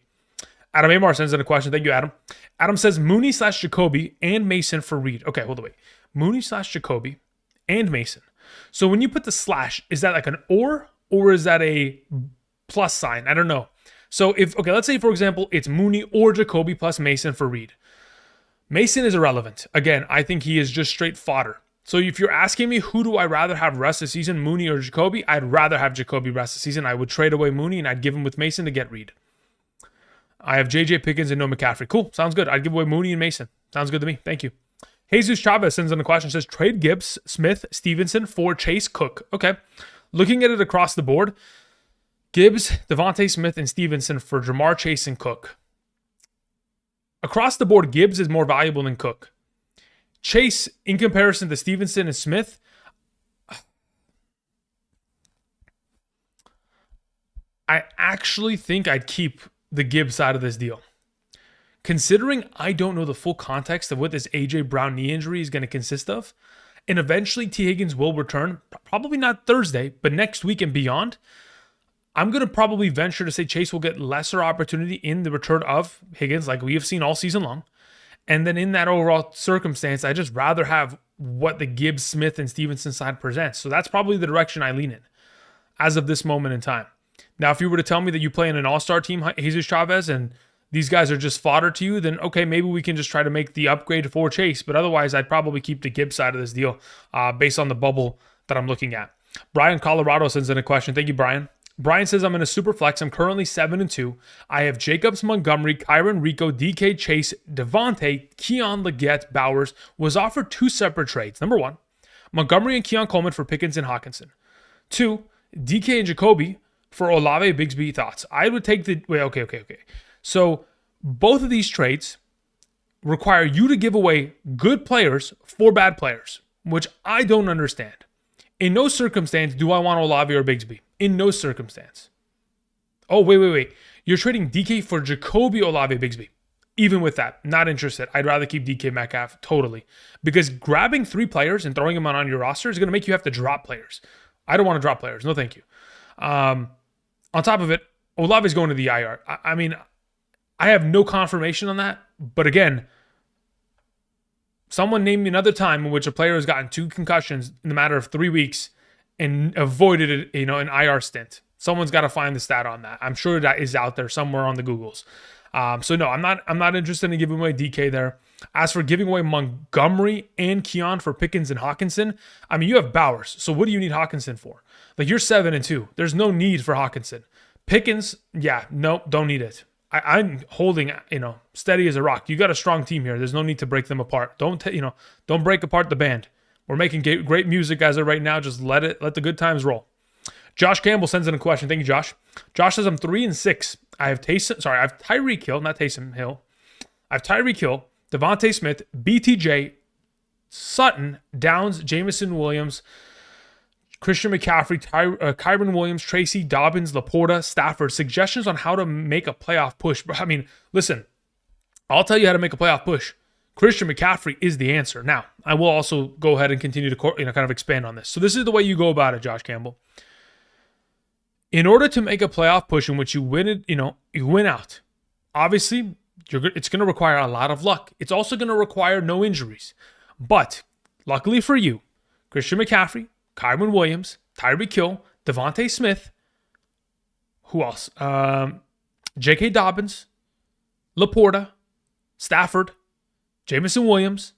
Speaker 1: Adam Amar sends in a question. Thank you, Adam. Adam says Mooney/Jacoby and Mason for Reed. Okay, hold on, wait. Mooney/Jacoby and Mason. So when you put the slash, is that like an or is that a plus sign? I don't know. So let's say, for example, it's Mooney or Jacoby plus Mason for Reed. Mason is irrelevant. Again, I think he is just straight fodder. So if you're asking me who do I rather have rest of the season, Mooney or Jacoby, I'd rather have Jacoby rest of the season. I would trade away Mooney and I'd give him with Mason to get Reed. I have J.J. Pickens and no McCaffrey. Cool. Sounds good. I'd give away Mooney and Mason. Sounds good to me. Thank you. Jesus Chavez sends in a question. Says, trade Gibbs, Smith, Stevenson for Chase, Cook. Okay. Looking at it across the board, Gibbs, Devontae Smith, and Stevenson for Jamar Chase and Cook. Across the board, Gibbs is more valuable than Cook. Chase, in comparison to Stevenson and Smith, I actually think I'd keep the Gibbs side of this deal. Considering I don't know the full context of what this A.J. Brown knee injury is going to consist of, and eventually T. Higgins will return, probably not Thursday, but next week and beyond, I'm going to probably venture to say Chase will get lesser opportunity in the return of Higgins, like we have seen all season long. And then in that overall circumstance, I just rather have what the Gibbs, Smith, and Stevenson side presents. So that's probably the direction I lean in as of this moment in time. Now, if you were to tell me that you play in an all-star team, Jesus Chavez, and these guys are just fodder to you, then okay, maybe we can just try to make the upgrade for Chase. But otherwise, I'd probably keep the Gibbs side of this deal based on the bubble that I'm looking at. Brian Colorado sends in a question. Thank you, Brian. Brian says, I'm in a super flex. I'm currently 7-2. I have Jacobs, Montgomery, Kyron, Rico, DK, Chase, Devontae, Keon, Leggett, Bowers. Was offered two separate trades. Number one, Montgomery and Keon Coleman for Pickens and Hawkinson. Two, DK and Jacoby for Olave, Bigsby. Thoughts? I would take the... Wait, okay. So both of these trades require you to give away good players for bad players, which I don't understand. In no circumstance do I want Olave or Bigsby. In no circumstance. Oh, wait. You're trading DK for Jacoby, Olave, Bigsby. Even with that, not interested. I'd rather keep DK Metcalf, totally. Because grabbing three players and throwing them on your roster is going to make you have to drop players. I don't want to drop players. No, thank you. On top of it, Olave's going to the IR. I mean, I have no confirmation on that. But again, someone named me another time in which a player has gotten 2 concussions in the matter of 3 weeks and avoided an IR stint. Someone's got to find the stat on that. I'm sure that is out there somewhere on the Googles. So no, I'm not interested in giving away DK there. As for giving away Montgomery and Keon for Pickens and Hawkinson, I mean, you have Bowers. So what do you need Hawkinson for? Like, you're 7-2. There's no need for Hawkinson. Pickens, no, don't need it. I'm holding, steady as a rock. You got a strong team here. There's no need to break them apart. Don't break apart the band. We're making great music as of right now. Just let the good times roll. Josh Campbell sends in a question. Thank you, Josh. Josh says, I'm 3-6. I have Tyreek Hill, not Taysom Hill. I have Tyreek Hill, Devontae Smith, BTJ, Sutton, Downs, Jamison Williams, Christian McCaffrey, Kyron Williams, Tracy, Dobbins, Laporta, Stafford. Suggestions on how to make a playoff push. I mean, listen, I'll tell you how to make a playoff push. Christian McCaffrey is the answer. Now, I will also go ahead and continue to kind of expand on this. So this is the way you go about it, Josh Campbell. In order to make a playoff push in which you win it, you win out. Obviously, it's going to require a lot of luck. It's also going to require no injuries. But luckily for you, Christian McCaffrey, Kyron Williams, Tyreek Hill, Devontae Smith, who else? J.K. Dobbins, Laporta, Stafford, Jamison Williams.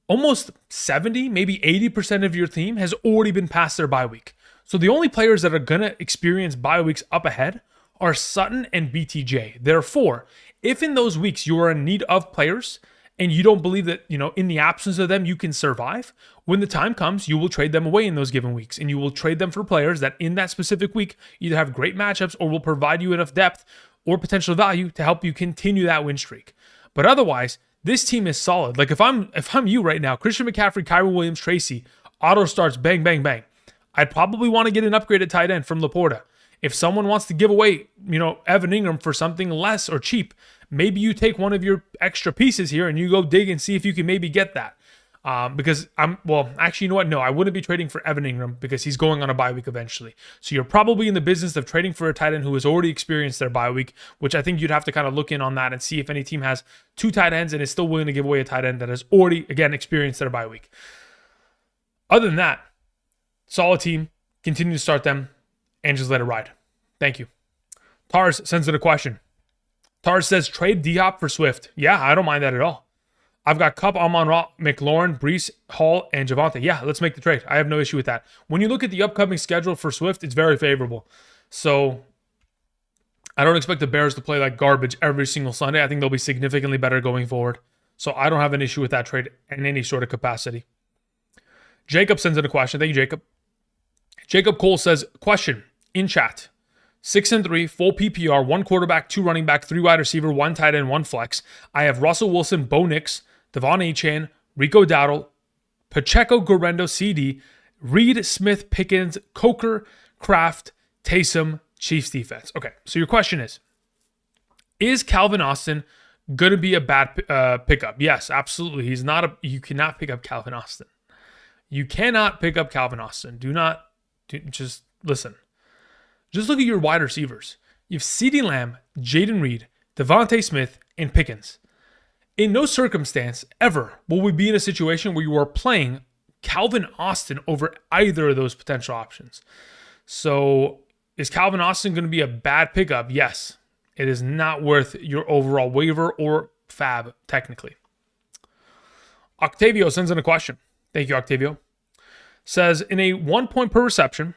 Speaker 1: Almost 70, maybe 80% of your team has already been past their bye week. So the only players that are going to experience bye weeks up ahead are Sutton and BTJ. Therefore, if in those weeks you are in need of players and you don't believe that, in the absence of them, you can survive, when the time comes, you will trade them away in those given weeks. And you will trade them for players that in that specific week either have great matchups or will provide you enough depth or potential value to help you continue that win streak. But otherwise, this team is solid. Like if I'm you right now, Christian McCaffrey, Kyron Williams, Tracy, auto starts, bang, bang, bang. I'd probably want to get an upgraded tight end from Laporta. If someone wants to give away, Evan Ingram for something less or cheap, maybe you take one of your extra pieces here and you go dig and see if you can maybe get that. Because actually, you know what? No, I wouldn't be trading for Evan Ingram because he's going on a bye week eventually. So you're probably in the business of trading for a tight end who has already experienced their bye week, which I think you'd have to kind of look in on that and see if any team has two tight ends and is still willing to give away a tight end that has already, again, experienced their bye week. Other than that, solid team. Continue to start them and just let it ride. Thank you. Tars sends in a question. Tars says, trade D-Hop for Swift. Yeah, I don't mind that at all. I've got Kupp, Amon-Ra, McLaurin, Breece, Hall, and Javonte. Yeah, let's make the trade. I have no issue with that. When you look at the upcoming schedule for Swift, it's very favorable. So I don't expect the Bears to play like garbage every single Sunday. I think they'll be significantly better going forward. So I don't have an issue with that trade in any sort of capacity. Jacob sends in a question. Thank you, Jacob. Jacob Cole says, question in chat. 6-3, full PPR, 1 quarterback, 2 running back, 3 wide receiver, 1 tight end, 1 flex. I have Russell Wilson, Bo Nix, Devon Achane, Rico Dowdle, Pacheco, Guerrero, CD, Reed, Smith, Pickens, Coker, Kraft, Taysom, Chiefs defense. Okay, so your question is Calvin Austin going to be a bad pickup? Yes, absolutely. You cannot pick up Calvin Austin. You cannot pick up Calvin Austin. Just listen. Just look at your wide receivers. You have CeeDee Lamb, Jaden Reed, Devontae Smith, and Pickens. In no circumstance ever will we be in a situation where you are playing Calvin Austin over either of those potential options. So is Calvin Austin going to be a bad pickup? Yes. It is not worth your overall waiver or fab, technically. Octavio sends in a question. Thank you, Octavio. Says, in a 1 point per reception,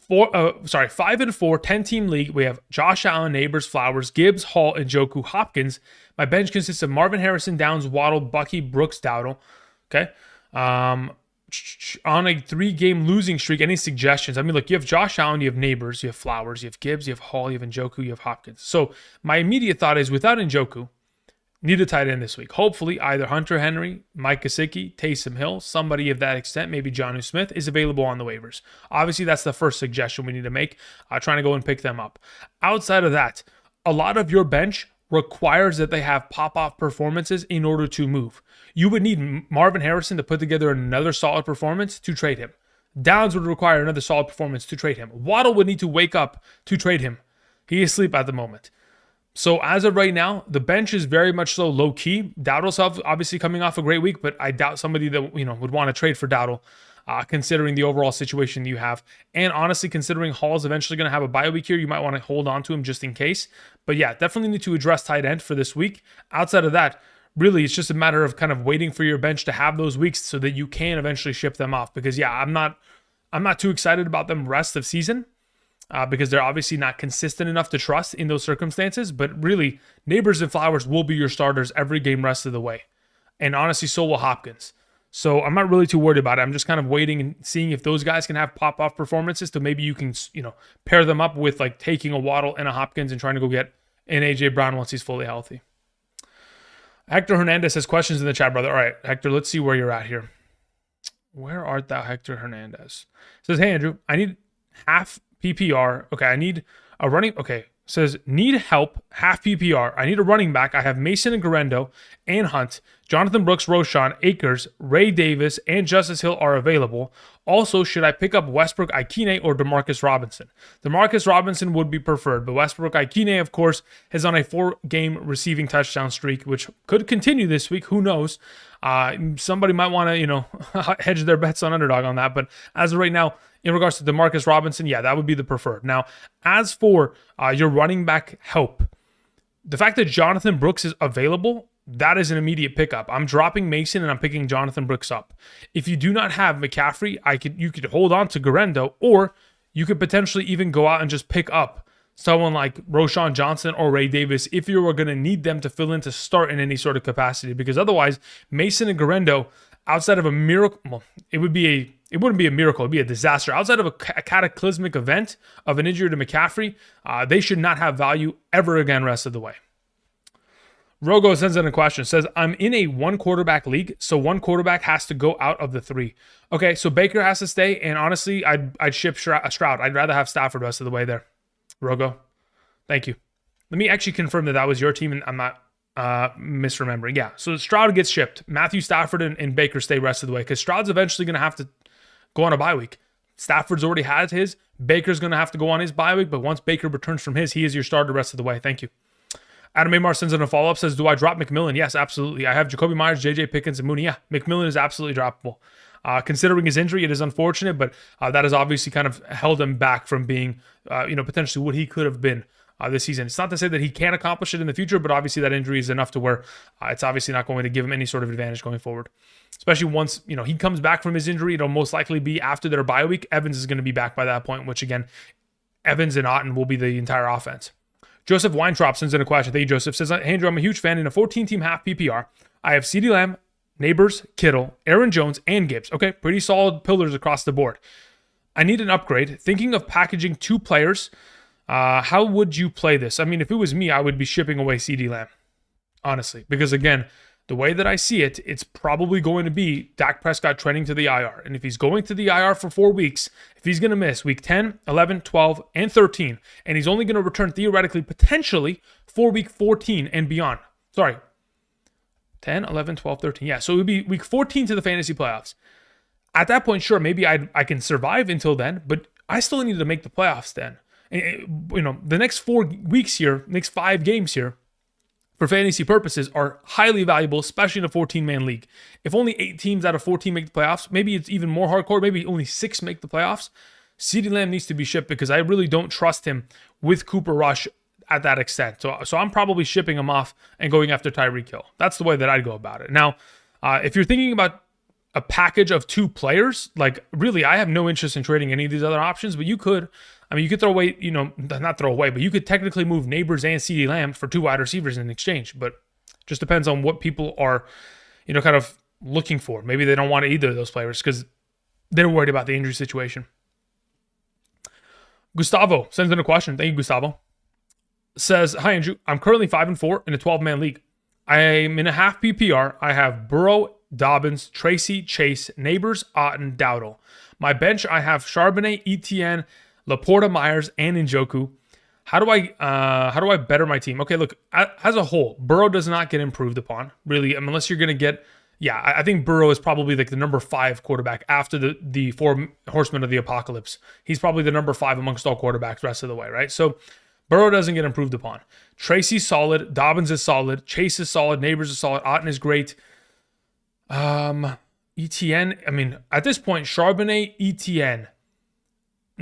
Speaker 1: 5-4, 10-team league, we have Josh Allen, Neighbors, Flowers, Gibbs, Hall, and Njoku, Hopkins. My bench consists of Marvin Harrison, Downs, Waddle, Bucky, Brooks, Dowdle. Okay. On a 3-game losing streak, any suggestions? I mean, look, you have Josh Allen, you have Neighbors, you have Flowers, you have Gibbs, you have Hall, you have Njoku, you have Hopkins. So my immediate thought is, without Njoku, need a tight end this week. Hopefully, either Hunter Henry, Mike Gesicki, Taysom Hill, somebody of that extent, maybe Jonnu Smith, is available on the waivers. Obviously, that's the first suggestion we need to make, trying to go and pick them up. Outside of that, a lot of your bench requires that they have pop-off performances in order to move. You would need Marvin Harrison to put together another solid performance to trade him. Downs would require another solid performance to trade him. Waddle would need to wake up to trade him. He is asleep at the moment. So as of right now, the bench is very much so low-key. Dowdle's obviously coming off a great week, but I doubt somebody that would want to trade for Dowdle, considering the overall situation you have. And honestly, considering Hall's eventually going to have a bye week here, you might want to hold on to him just in case. But yeah, definitely need to address tight end for this week. Outside of that, really, it's just a matter of kind of waiting for your bench to have those weeks so that you can eventually ship them off. Because yeah, I'm not too excited about them rest of season. Because they're obviously not consistent enough to trust in those circumstances. But really, Neighbors and Flowers will be your starters every game rest of the way. And honestly, so will Hopkins. So I'm not really too worried about it. I'm just kind of waiting and seeing if those guys can have pop-off performances to maybe you can, pair them up with like taking a Waddle and a Hopkins and trying to go get an A.J. Brown once he's fully healthy. Hector Hernandez has questions in the chat, brother. All right, Hector, let's see where you're at here. Where art thou, Hector Hernandez? Says, hey, Andrew, I need half PPR. Okay, I need a running. Okay, says need help, half PPR. I need a running back. I have Mason and Guerrero and Hunt. Jonathan Brooks, Roshan, Akers, Ray Davis, and Justice Hill are available. Also, should I pick up Westbrook Ikine or Demarcus Robinson? Demarcus Robinson would be preferred, but Westbrook Ikine, of course, is on a 4-game receiving touchdown streak, which could continue this week. Who knows? Somebody might want to, hedge their bets on Underdog on that. But as of right now, in regards to Demarcus Robinson, yeah, that would be the preferred. Now, as for your running back help, the fact that Jonathan Brooks is available, that is an immediate pickup. I'm dropping Mason and I'm picking Jonathan Brooks up. If you do not have McCaffrey, you could hold on to Guerrero, or you could potentially even go out and just pick up someone like Roshan Johnson or Ray Davis if you were going to need them to fill in to start in any sort of capacity. Because otherwise, Mason and Garendo, outside of a miracle, well, it wouldn't be a miracle. It'd be a disaster. Outside of a cataclysmic event of an injury to McCaffrey, they should not have value ever again rest of the way. Rogo sends in a question. Says, I'm in a one quarterback league, so one quarterback has to go out of the three. Okay, so Baker has to stay, and honestly, I'd ship Stroud. I'd rather have Stafford rest of the way there. Rogo, thank you. Let me actually confirm that was your team, and I'm not misremembering. Yeah, so Stroud gets shipped. Matthew Stafford and Baker stay rest of the way, because Stroud's eventually going to have to go on a bye week. Stafford's already had his. Baker's going to have to go on his bye week, but once Baker returns from his, he is your starter rest of the way. Thank you. Adam Amar sends in a follow-up, says, do I drop McMillan? Yes, absolutely. I have Jacoby Myers, J.J. Pickens, and Mooney. Yeah, McMillan is absolutely droppable. Considering his injury, it is unfortunate, but that has obviously kind of held him back from being, potentially what he could have been this season. It's not to say that he can't accomplish it in the future, but obviously that injury is enough to where it's obviously not going to give him any sort of advantage going forward. Especially once, he comes back from his injury, it'll most likely be after their bye week. Evans is going to be back by that point, which again, Evans and Otten will be the entire offense. Joseph Weintraub sends in a question. Thank you, Joseph. Says, hey, Andrew, I'm a huge fan. In a 14-team half PPR, I have CeeDee Lamb, Neighbors, Kittle, Aaron Jones, and Gibbs. Okay, pretty solid pillars across the board. I need an upgrade. Thinking of packaging 2 players, how would you play this? I mean, if it was me, I would be shipping away CeeDee Lamb, honestly. Because again, the way that I see it, it's probably going to be Dak Prescott trending to the IR. And if he's going to the IR for 4 weeks, if he's going to miss week 10, 11, 12, and 13, and he's only going to return theoretically, potentially, for week 14 and beyond. Sorry, 10, 11, 12, 13. Yeah, so it would be week 14 to the fantasy playoffs. At that point, sure, maybe I can survive until then, but I still need to make the playoffs then. And, the next 4 weeks here, next 5 games here, for fantasy purposes, are highly valuable, especially in a 14-man league. If only 8 teams out of 14 make the playoffs, maybe it's even more hardcore, maybe only 6 make the playoffs, CeeDee Lamb needs to be shipped because I really don't trust him with Cooper Rush at that extent. So I'm probably shipping him off and going after Tyreek Hill. That's the way that I'd go about it. Now, if you're thinking about a package of 2 players, like really, I have no interest in trading any of these other options, but you could throw away, not throw away, but you could technically move Neighbors and CeeDee Lamb for 2 wide receivers in exchange, but just depends on what people are, kind of looking for. Maybe they don't want either of those players because they're worried about the injury situation. Gustavo sends in a question. Thank you, Gustavo. Says, hi, Andrew. I'm currently 5-4 in a 12-man league. I'm in a half PPR. I have Burrow, Dobbins, Tracy, Chase, Neighbors, Otten, Dowdle. My bench, I have Charbonnet, Etienne, Laporta, Myers, and Njoku. How do I better my team? Okay, look, as a whole, Burrow does not get improved upon, really, unless you're going to get, I think Burrow is probably like the number 5 quarterback after the 4 horsemen of the apocalypse. He's probably the number 5 amongst all quarterbacks rest of the way, right? So Burrow doesn't get improved upon. Tracy's solid, Dobbins is solid, Chase is solid, Neighbors is solid, Otten is great. Etienne, at this point, Charbonnet, Etienne,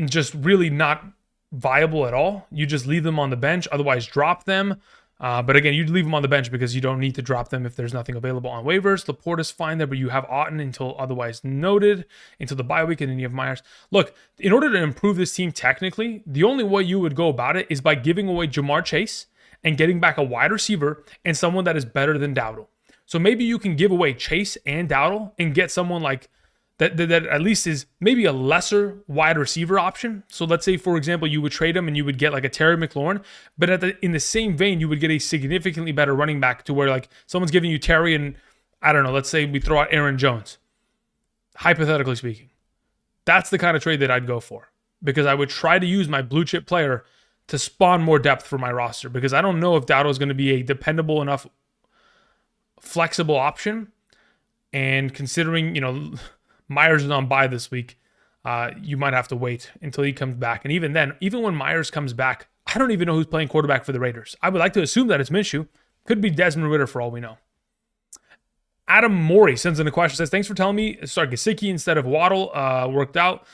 Speaker 1: just really not viable at all. You just leave them on the bench, otherwise drop them. But again, you'd leave them on the bench because you don't need to drop them if there's nothing available on waivers. Laporta's fine there, but you have Otten until otherwise noted, until the bye week, and then you have Myers. Look, in order to improve this team technically, the only way you would go about it is by giving away Jamar Chase and getting back a wide receiver and someone that is better than Dowdle. So maybe you can give away Chase and Dowdle and get someone like that at least is maybe a lesser wide receiver option. So let's say, for example, you would trade him and you would get like a Terry McLaurin, but in the same vein, you would get a significantly better running back to where like someone's giving you Terry and I don't know, let's say we throw out Aaron Jones, hypothetically speaking. That's the kind of trade that I'd go for because I would try to use my blue chip player to spawn more depth for my roster because I don't know if Dowdle is going to be a dependable enough flexible option. And considering, Myers is on bye this week, you might have to wait until he comes back. And even then, even when Myers comes back, I don't even know who's playing quarterback for the Raiders. I would like to assume that it's Minshew. Could be Desmond Ridder for all we know. Adam Morey sends in a question, says, thanks for telling me Gesicki instead of Waddle worked out.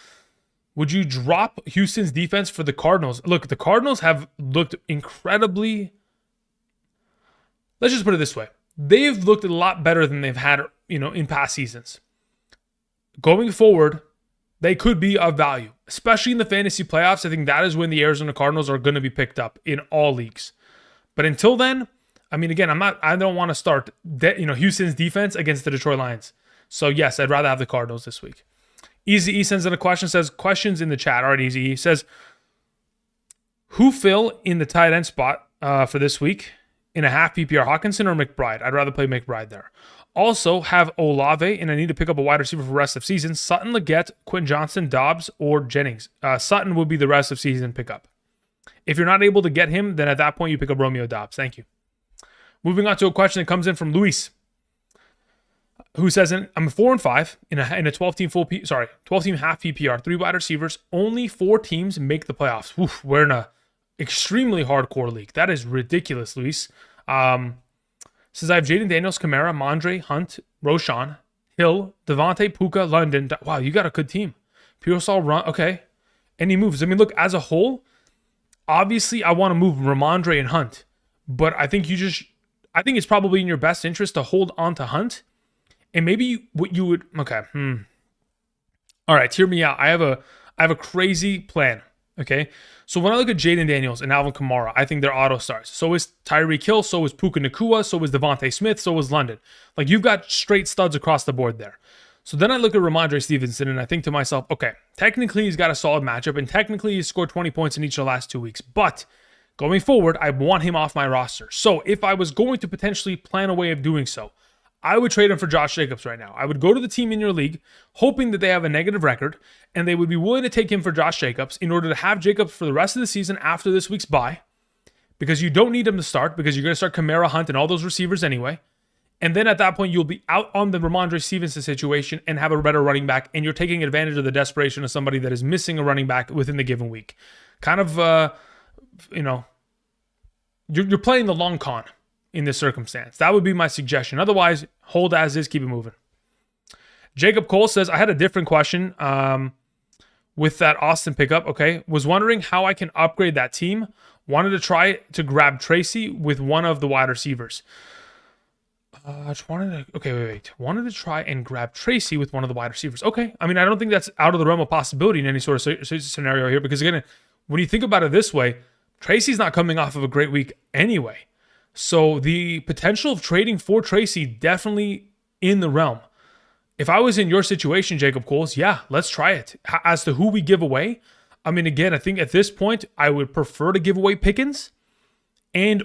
Speaker 1: Would you drop Houston's defense for the Cardinals? Look, the Cardinals have looked incredibly... Let's just put it this way. They've looked a lot better than they've had, in past seasons. Going forward, they could be of value, especially in the fantasy playoffs. I think that is when the Arizona Cardinals are going to be picked up in all leagues. But until then, I mean, again, I don't want to start Houston's defense against the Detroit Lions. So yes, I'd rather have the Cardinals this week. Easy E sends in a question, says questions in the chat. All right, Easy E says, who fill in the tight end spot for this week in a half PPR, Hawkinson or McBride? I'd rather play McBride there. Also have Olave, and I need to pick up a wide receiver for the rest of season. Sutton, Leggett, Quentin Johnson, Dobbs, or Jennings. Sutton would be the rest of season pickup. If you're not able to get him, then at that point you pick up Romeo Dobbs. Thank you. Moving on to a question that comes in from Luis, who says, I'm 4-5 in a 12-team 12-team half PPR, 3 wide receivers. Only 4 teams make the playoffs. Oof, we're in a extremely hardcore league. That is ridiculous, Luis. Says I have Jaden Daniels, Kamara, Mondre, Hunt, Roshan, Hill, Devontae, Puka, London. Wow, you got a good team. Pearsall, run. Okay. Any moves? I mean, look, as a whole, obviously I want to move Ramondre and Hunt, but I think it's probably in your best interest to hold on to Hunt. And maybe what you would, okay. All right, hear me out. I have a crazy plan. Okay. So when I look at Jaden Daniels and Alvin Kamara, I think they're auto stars. So is Tyreek Hill, so is Puka Nacua, so is Devontae Smith, so is London. Like, you've got straight studs across the board there. So then I look at Ramondre Stevenson and I think to myself, okay, technically he's got a solid matchup and technically he's scored 20 points in each of the last 2 weeks. But going forward, I want him off my roster. So if I was going to potentially plan a way of doing so, I would trade him for Josh Jacobs right now. I would go to the team in your league, hoping that they have a negative record, and they would be willing to take him for Josh Jacobs in order to have Jacobs for the rest of the season after this week's bye, because you don't need him to start, because you're going to start Kamara, Hunt, and all those receivers anyway. And then at that point, you'll be out on the Ramondre Stevenson situation and have a better running back, and you're taking advantage of the desperation of somebody that is missing a running back within the given week. Kind of, you're playing the long con in this circumstance. That would be my suggestion. Otherwise, hold as is, keep it moving. Jacob Cole says, I had a different question with that Austin pickup. Okay. Was wondering how I can upgrade that team. Wanted to try to grab Tracy with one of the wide receivers. Wanted to try and grab Tracy with one of the wide receivers. Okay. I mean, I don't think that's out of the realm of possibility in any sort of scenario here, because again, when you think about it this way, Tracy's not coming off of a great week anyway. So the potential of trading for Tracy definitely in the realm. If I was in your situation, Jacob Coles, yeah, let's try it. As to who we give away, I mean, again, I think at this point, I would prefer to give away Pickens it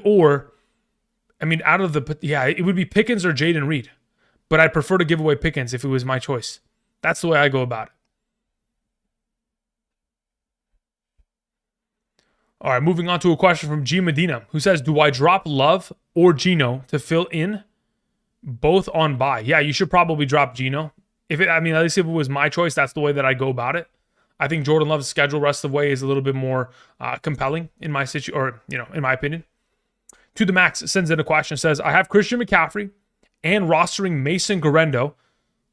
Speaker 1: would be Pickens or Jaden Reed. But I'd prefer to give away Pickens if it was my choice. That's the way I go about it. All right, moving on to a question from G Medina, who says, do I drop Love or Geno to fill in both on bye? Yeah, you should probably drop Geno. At least if it was my choice, that's the way that I go about it. I think Jordan Love's schedule rest of the way is a little bit more compelling in my in my opinion. To the Max sends in a question, says, I have Christian McCaffrey and rostering Mason Garendo.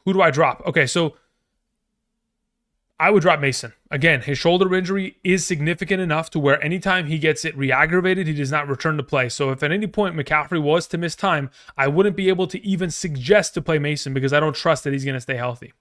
Speaker 1: Who do I drop? Okay, so I would drop Mason. Again, his shoulder injury is significant enough to where anytime he gets it re-aggravated, he does not return to play. So if at any point McCaffrey was to miss time, I wouldn't be able to even suggest to play Mason because I don't trust that he's going to stay healthy.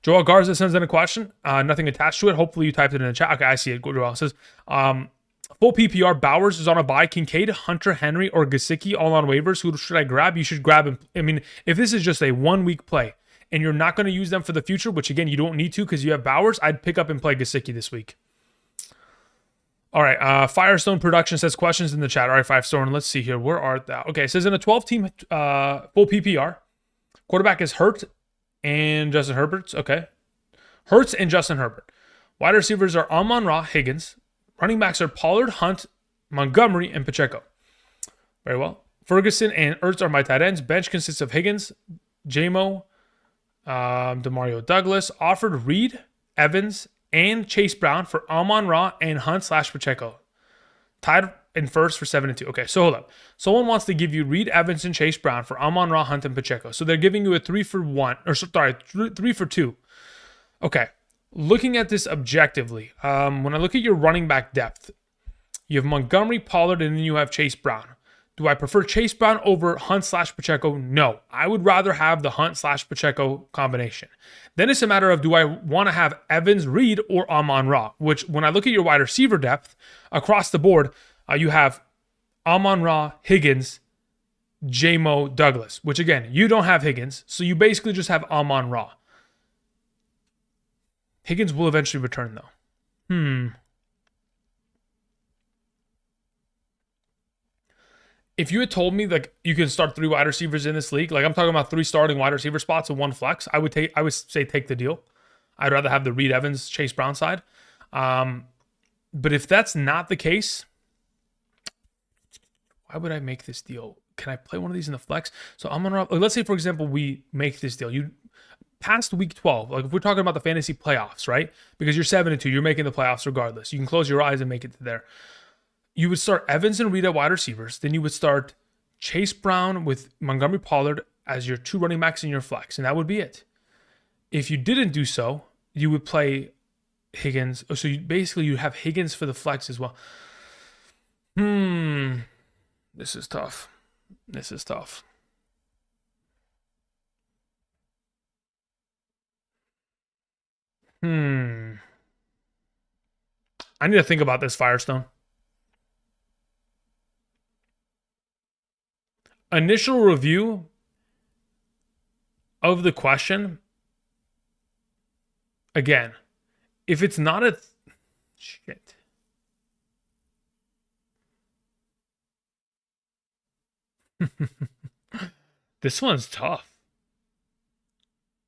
Speaker 1: Joel Garza sends in a question. Nothing attached to it. Hopefully you typed it in the chat. Okay, I see it. Joel says, full PPR, Bowers is on a bye. Kincaid, Hunter, Henry, or Gesicki all on waivers. Who should I grab? You should grab him. I mean, if this is just a 1 week play, and you're not going to use them for the future, which again, you don't need to because you have Bowers, I'd pick up and play Gesicki this week. All right, Firestone Production says questions in the chat. All right, Firestone, let's see here. Where are they? Okay, it says in a 12-team full PPR, quarterback is Hurt and Justin Herbert. Okay. Hurts and Justin Herbert. Wide receivers are Amon-Ra, Higgins. Running backs are Pollard, Hunt, Montgomery, and Pacheco. Very well. Ferguson and Ertz are my tight ends. Bench consists of Higgins, J-Mo, Demario Douglas, offered Reed, Evans, and Chase Brown for Amon-Ra and Hunt/Pacheco. Tied in first for 7-2. Okay, so hold up. Someone wants to give you Reed, Evans, and Chase Brown for Amon-Ra, Hunt, and Pacheco. So they're giving you a 3 for 2. Okay, looking at this objectively, when I look at your running back depth, you have Montgomery, Pollard, and then you have Chase Brown. Do I prefer Chase Brown over Hunt/Pacheco? No. I would rather have the Hunt/Pacheco combination. Then it's a matter of, do I want to have Evans, Reed, or Amon-Ra? Which, when I look at your wide receiver depth across the board, you have Amon-Ra, Higgins, J-Mo, Douglas. Which, again, you don't have Higgins, so you basically just have Amon-Ra. Higgins will eventually return, though. If you had told me like you can start 3 wide receivers in this league, like I'm talking about 3 starting wide receiver spots and 1 flex, I would say take the deal. I'd rather have the Reed Evans, Chase Brown side. But if that's not the case, why would I make this deal? Can I play one of these in the flex? So I'm gonna, let's say for example, we make this deal. You past week 12, like if we're talking about the fantasy playoffs, right? Because you're 7-2, you're making the playoffs regardless. You can close your eyes and make it to there. You would start Evans and Reed at wide receivers. Then you would start Chase Brown with Montgomery Pollard as your 2 running backs in your flex. And that would be it. If you didn't do so, you would play Higgins. So you have Higgins for the flex as well. This is tough. I need to think about this, Firestone. Initial review of the question. Again, if it's not a shit. This one's tough.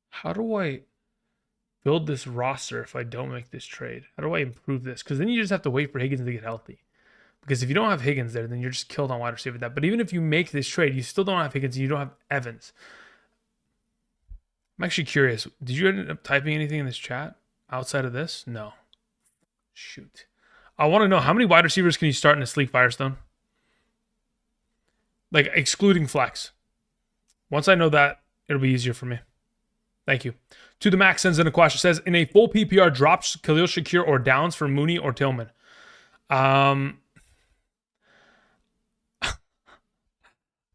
Speaker 1: How do I build this roster if I don't make this trade? How do I improve this? Because then you just have to wait for Higgins to get healthy. Because if you don't have Higgins there, then you're just killed on wide receiver depth. But even if you make this trade, you still don't have Higgins and you don't have Evans. I'm actually curious. Did you end up typing anything in this chat outside of this? No. Shoot. I want to know, how many wide receivers can you start in this league, Firestone? Like, excluding flex. Once I know that, it'll be easier for me. Thank you. To the Max sends in a question. Says, in a full PPR, drops Khalil Shakir or Downs for Mooney or Tillman?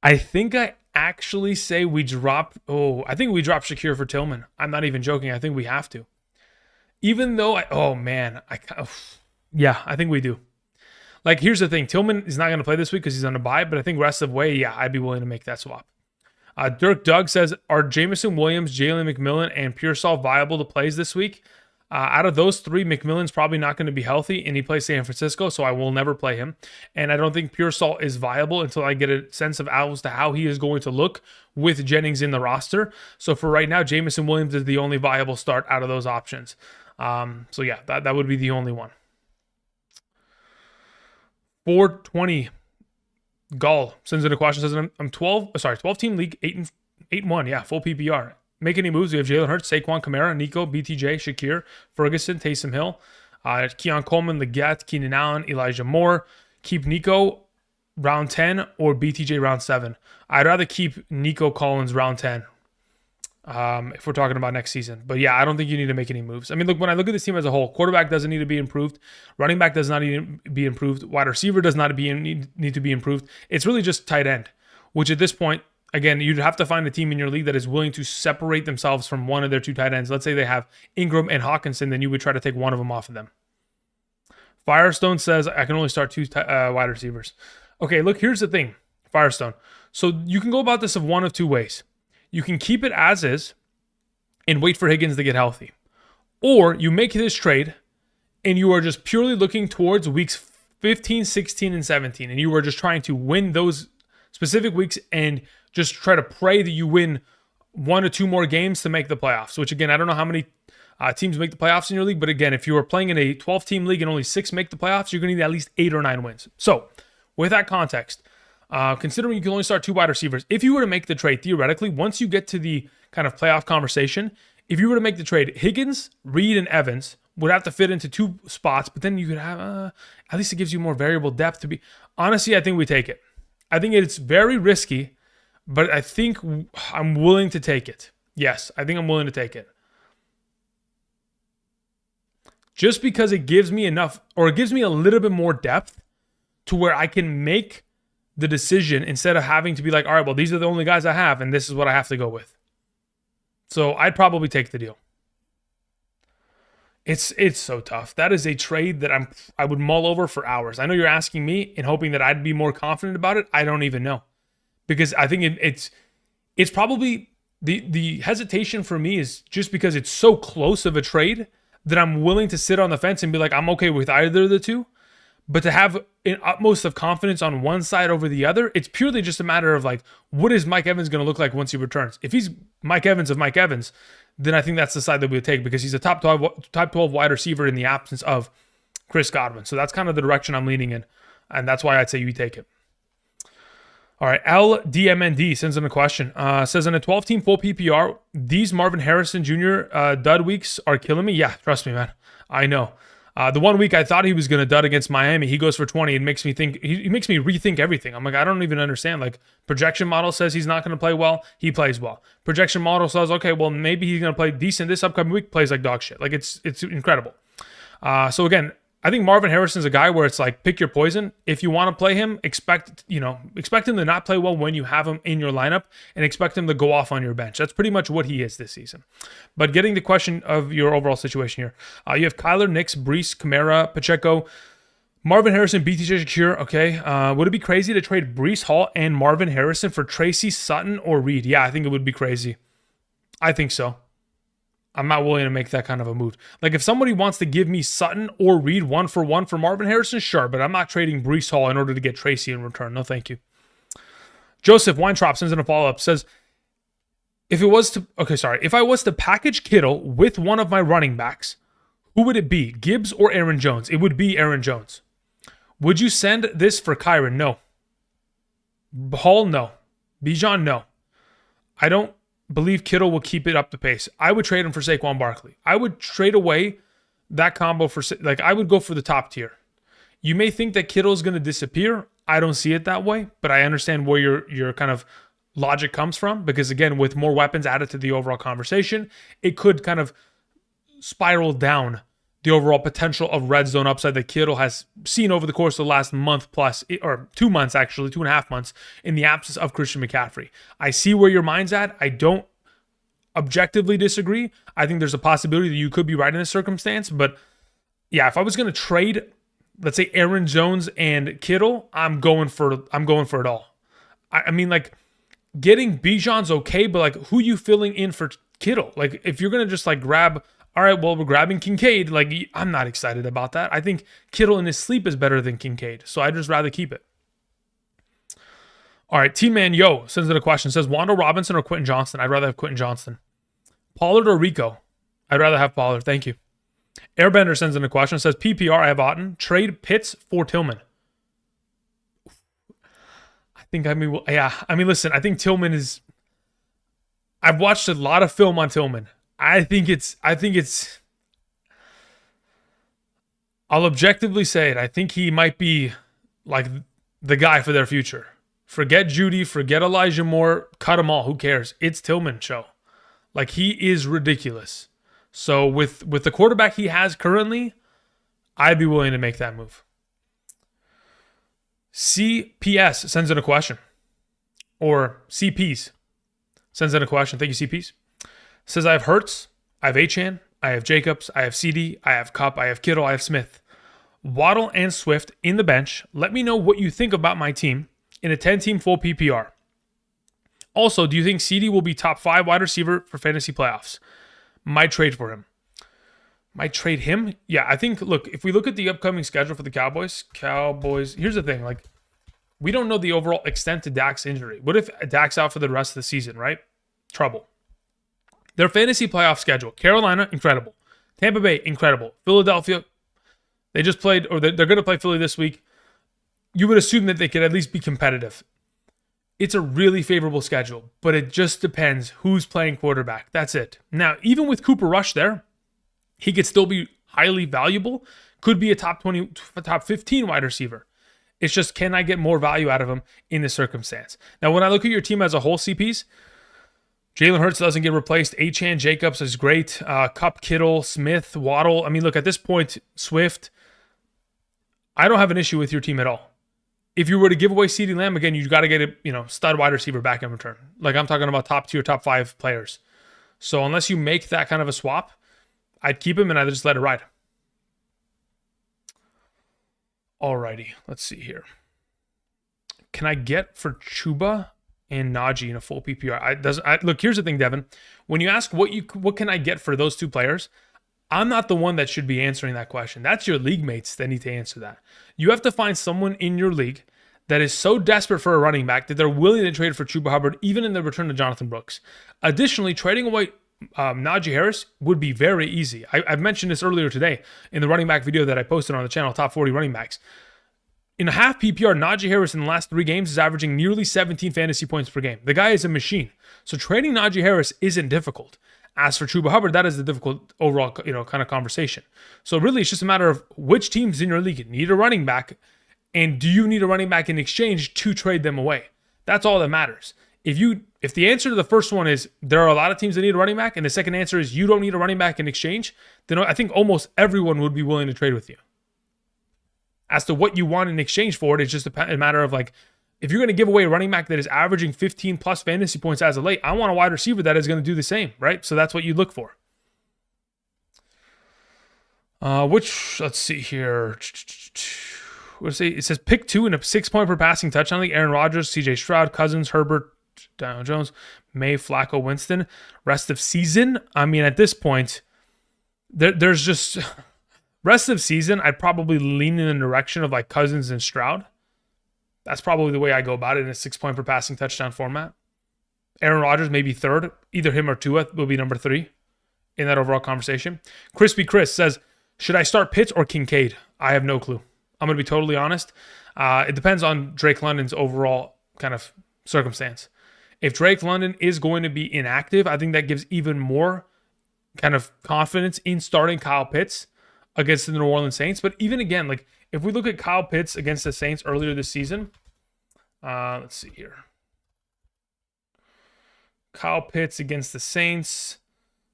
Speaker 1: I think I actually say we drop. I think we drop Shakir for Tillman. I'm not even joking. I think we have to. Even though yeah, I think we do. Like, here's the thing. Tillman is not going to play this week because he's on a bye, but I think rest of the way, yeah, I'd be willing to make that swap. Dirk Doug says, are Jamison Williams, Jalen McMillan, and Pearsall viable to plays this week? Out of those 3, McMillan's probably not going to be healthy, and he plays San Francisco, so I will never play him. And I don't think Pearsall is viable until I get a sense of as to how he is going to look with Jennings in the roster. So for right now, Jamison Williams is the only viable start out of those options. So yeah, that would be the only one. 420 Gall sends in a question, says, I'm 12 team league, 8-1, yeah, full PPR. Make any moves? We have Jalen Hurts, Saquon, Kamara, Nico, BTJ, Shakir, Ferguson, Taysom Hill, Keon Coleman, Leggett, Keenan Allen, Elijah Moore. Keep Nico round 10 or BTJ round 7. I'd rather keep Nico Collins round 10 if we're talking about next season. But yeah, I don't think you need to make any moves. I mean, look, when I look at this team as a whole, quarterback doesn't need to be improved. Running back does not need to be improved. Wide receiver does not need to be improved. It's really just tight end, which at this point, again, you'd have to find a team in your league that is willing to separate themselves from one of their 2 tight ends. Let's say they have Ingram and Hawkinson, then you would try to take one of them off of them. Firestone says, I can only start 2 wide receivers. Okay, look, here's the thing, Firestone. So you can go about this of one of 2 ways. You can keep it as is and wait for Higgins to get healthy. Or you make this trade and you are just purely looking towards weeks 15, 16, and 17. And you are just trying to win those specific weeks and just try to pray that you win 1 or 2 more games to make the playoffs, which again, I don't know how many teams make the playoffs in your league, but again, if you are playing in a 12-team league and only 6 make the playoffs, you're going to need at least 8 or 9 wins. So with that context, considering you can only start 2 wide receivers, if you were to make the trade, theoretically, once you get to the kind of playoff conversation, if you were to make the trade, Higgins, Reed, and Evans would have to fit into 2 spots, but then you could have, at least it gives you more variable depth to be. Honestly, I think we take it. I think it's very risky, but I think I'm willing to take it. Yes, I think I'm willing to take it. Just because it gives me enough, or it gives me a little bit more depth to where I can make the decision instead of having to be like, all right, well, these are the only guys I have, and this is what I have to go with. So I'd probably take the deal. It's so tough. That is a trade that I would mull over for hours. I know you're asking me and hoping that I'd be more confident about it. I don't even know, because I think it's probably the hesitation for me is just because it's so close of a trade that I'm willing to sit on the fence and be like, I'm okay with either of the two. But to have an utmost of confidence on one side over the other, it's purely just a matter of like, what is Mike Evans going to look like once he returns? If he's Mike Evans of Mike Evans, then I think that's the side that we would take, because he's a top 12 wide receiver in the absence of Chris Godwin. So that's kind of the direction I'm leaning in, and that's why I'd say you take it. All right, LDMND sends in a question. Says, in a 12-team full PPR, these Marvin Harrison Jr. Dud weeks are killing me. Yeah, trust me, man. I know. The 1 week I thought he was going to dud against Miami, he goes for 20 and makes me think, he makes me rethink everything. I'm like, I don't even understand. Like, projection model says he's not going to play well, he plays well. Projection model says, okay, well, maybe he's going to play decent this upcoming week, plays like dog shit. Like, it's incredible. So again, I think Marvin Harrison's a guy where it's like, pick your poison. If you want to play him, expect him to not play well when you have him in your lineup, and expect him to go off on your bench. That's pretty much what he is this season. But getting the question of your overall situation here, you have Kyler, Nix, Brees, Kamara, Pacheco, Marvin Harrison, BTJ Shakir. Okay, would it be crazy to trade Brees Hall and Marvin Harrison for Tracy, Sutton, or Reed? Yeah, I think it would be crazy. I think so. I'm not willing to make that kind of a move. Like, if somebody wants to give me Sutton or Reed 1-for-1 for Marvin Harrison, sure, but I'm not trading Brees Hall in order to get Tracy in return. No, thank you. Joseph Weintraub sends in a follow-up, says, if I was to package Kittle with one of my running backs, who would it be, Gibbs or Aaron Jones? It would be Aaron Jones. Would you send this for Kyron? No. Hall, no. Bijan, no. I don't believe Kittle will keep it up the pace. I would trade him for Saquon Barkley. I would trade away that combo for, like, I would go for the top tier. You may think that Kittle is going to disappear. I don't see it that way, but I understand where your kind of logic comes from, because again, with more weapons added to the overall conversation, it could kind of spiral down the overall potential of red zone upside that Kittle has seen over the course of the last month plus, or 2 months actually, 2.5 months, in the absence of Christian McCaffrey. I see where your mind's at. I don't objectively disagree. I think there's a possibility that you could be right in this circumstance, but yeah, if I was going to trade, let's say Aaron Jones and Kittle, I'm going for it all. I mean, like, getting Bijan's okay, but like, who you filling in for Kittle? Like, if you're going to just like grab, all right, well, we're grabbing Kincaid, like, I'm not excited about that. I think Kittle in his sleep is better than Kincaid, so I'd just rather keep it. All right, Teen Man Yo sends in a question, says, Wando Robinson or Quentin Johnston? I'd rather have Quentin Johnston. Pollard or Rico? I'd rather have Pollard, thank you. Airbender sends in a question, says, PPR, I have Otten. Trade Pitts for Tillman. Listen, I think Tillman is, I've watched a lot of film on Tillman. I think it's, I'll objectively say it. I think he might be like the guy for their future. Forget Judy, forget Elijah Moore, cut them all. Who cares? It's Tillman show. Like, he is ridiculous. So with the quarterback he has currently, I'd be willing to make that move. CPS sends in a question. Or CPs sends in a question. Thank you, CPs. Says, I have Hurts, I have Achane, I have Jacobs, I have CD, I have Kupp, I have Kittle, I have Smith. Waddle and Swift in the bench. Let me know what you think about my team in a 10-team full PPR. Also, do you think CD will be top 5 wide receiver for fantasy playoffs? Might trade for him. Might trade him? Yeah, I think, look, if we look at the upcoming schedule for the Cowboys, here's the thing, like, we don't know the overall extent to Dak's injury. What if Dak's out for the rest of the season, right? Trouble. Their fantasy playoff schedule: Carolina, incredible. Tampa Bay, incredible. Philadelphia, they just played, or they're going to play Philly this week. You would assume that they could at least be competitive. It's a really favorable schedule, but it just depends who's playing quarterback. That's it. Now, even with Cooper Rush there, he could still be highly valuable. Could be a top 20, top 15 wide receiver. It's just, can I get more value out of him in this circumstance? Now, when I look at your team as a whole, CPs, Jalen Hurts doesn't get replaced. Achane, Jacobs is great. Kupp, Kittle, Smith, Waddle. I mean, look, at this point, Swift, I don't have an issue with your team at all. if you were to give away CeeDee Lamb again, you got to get a stud wide receiver back in return. Like I'm talking about top tier, top 5 players. So unless you make that kind of a swap, I'd keep him and I'd just let it ride. Alrighty, let's see here. Can I get for Chuba and Najee in a full PPR? Look, here's the thing, Devin. When you ask what can I get for those two players, I'm not the one that should be answering that question. That's your league mates that need to answer that. You have to find someone in your league that is so desperate for a running back that they're willing to trade for Chuba Hubbard, even in the return to Jonathan Brooks. Additionally, trading away Najee Harris would be very easy. I've mentioned this earlier today in the running back video that I posted on the channel, Top 40 Running Backs. In a half PPR, Najee Harris in the last 3 games is averaging nearly 17 fantasy points per game. The guy is a machine. So trading Najee Harris isn't difficult. As for Chuba Hubbard, that is the difficult overall, kind of conversation. So really, it's just a matter of which teams in your league need a running back, and do you need a running back in exchange to trade them away? That's all that matters. If the answer to the first one is there are a lot of teams that need a running back, and the second answer is you don't need a running back in exchange, then I think almost everyone would be willing to trade with you. As to what you want in exchange for it, it's just a matter of like, if you're going to give away a running back that is averaging 15 plus fantasy points as of late, I want a wide receiver that is going to do the same, right? So that's what you look for. Let's see here. It says pick 2 in a 6-point per passing touchdown league. Aaron Rodgers, CJ Stroud, Cousins, Herbert, Daniel Jones, May, Flacco, Winston. Rest of season, I mean, at this point, there's just... Rest of season, I'd probably lean in the direction of like Cousins and Stroud. That's probably the way I go about it in a 6-point per passing touchdown format. Aaron Rodgers, maybe 3rd. Either him or Tua will be number 3 in that overall conversation. Crispy Chris says, should I start Pitts or Kincaid? I have no clue. I'm going to be totally honest. It depends on Drake London's overall kind of circumstance. If Drake London is going to be inactive, I think that gives even more kind of confidence in starting Kyle Pitts against the New Orleans Saints. But even again, like if we look at Kyle Pitts against the Saints earlier this season, let's see here. Kyle Pitts against the Saints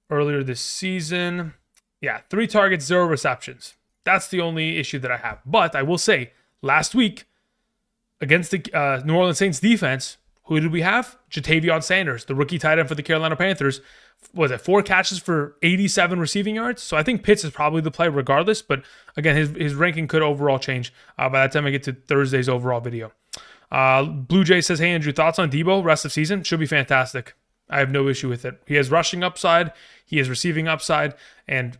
Speaker 1: earlier this season. Yeah, 3 targets, 0 receptions. That's the only issue that I have. But I will say, last week against the New Orleans Saints defense, who did we have? Jatavion Sanders, the rookie tight end for the Carolina Panthers. Was it 4 catches for 87 receiving yards? So I think Pitts is probably the play regardless. But again, his ranking could overall change by the time I get to Thursday's overall video. Blue Jay says, hey, Andrew, thoughts on Debo rest of season? Should be fantastic. I have no issue with it. He has rushing upside. He has receiving upside. And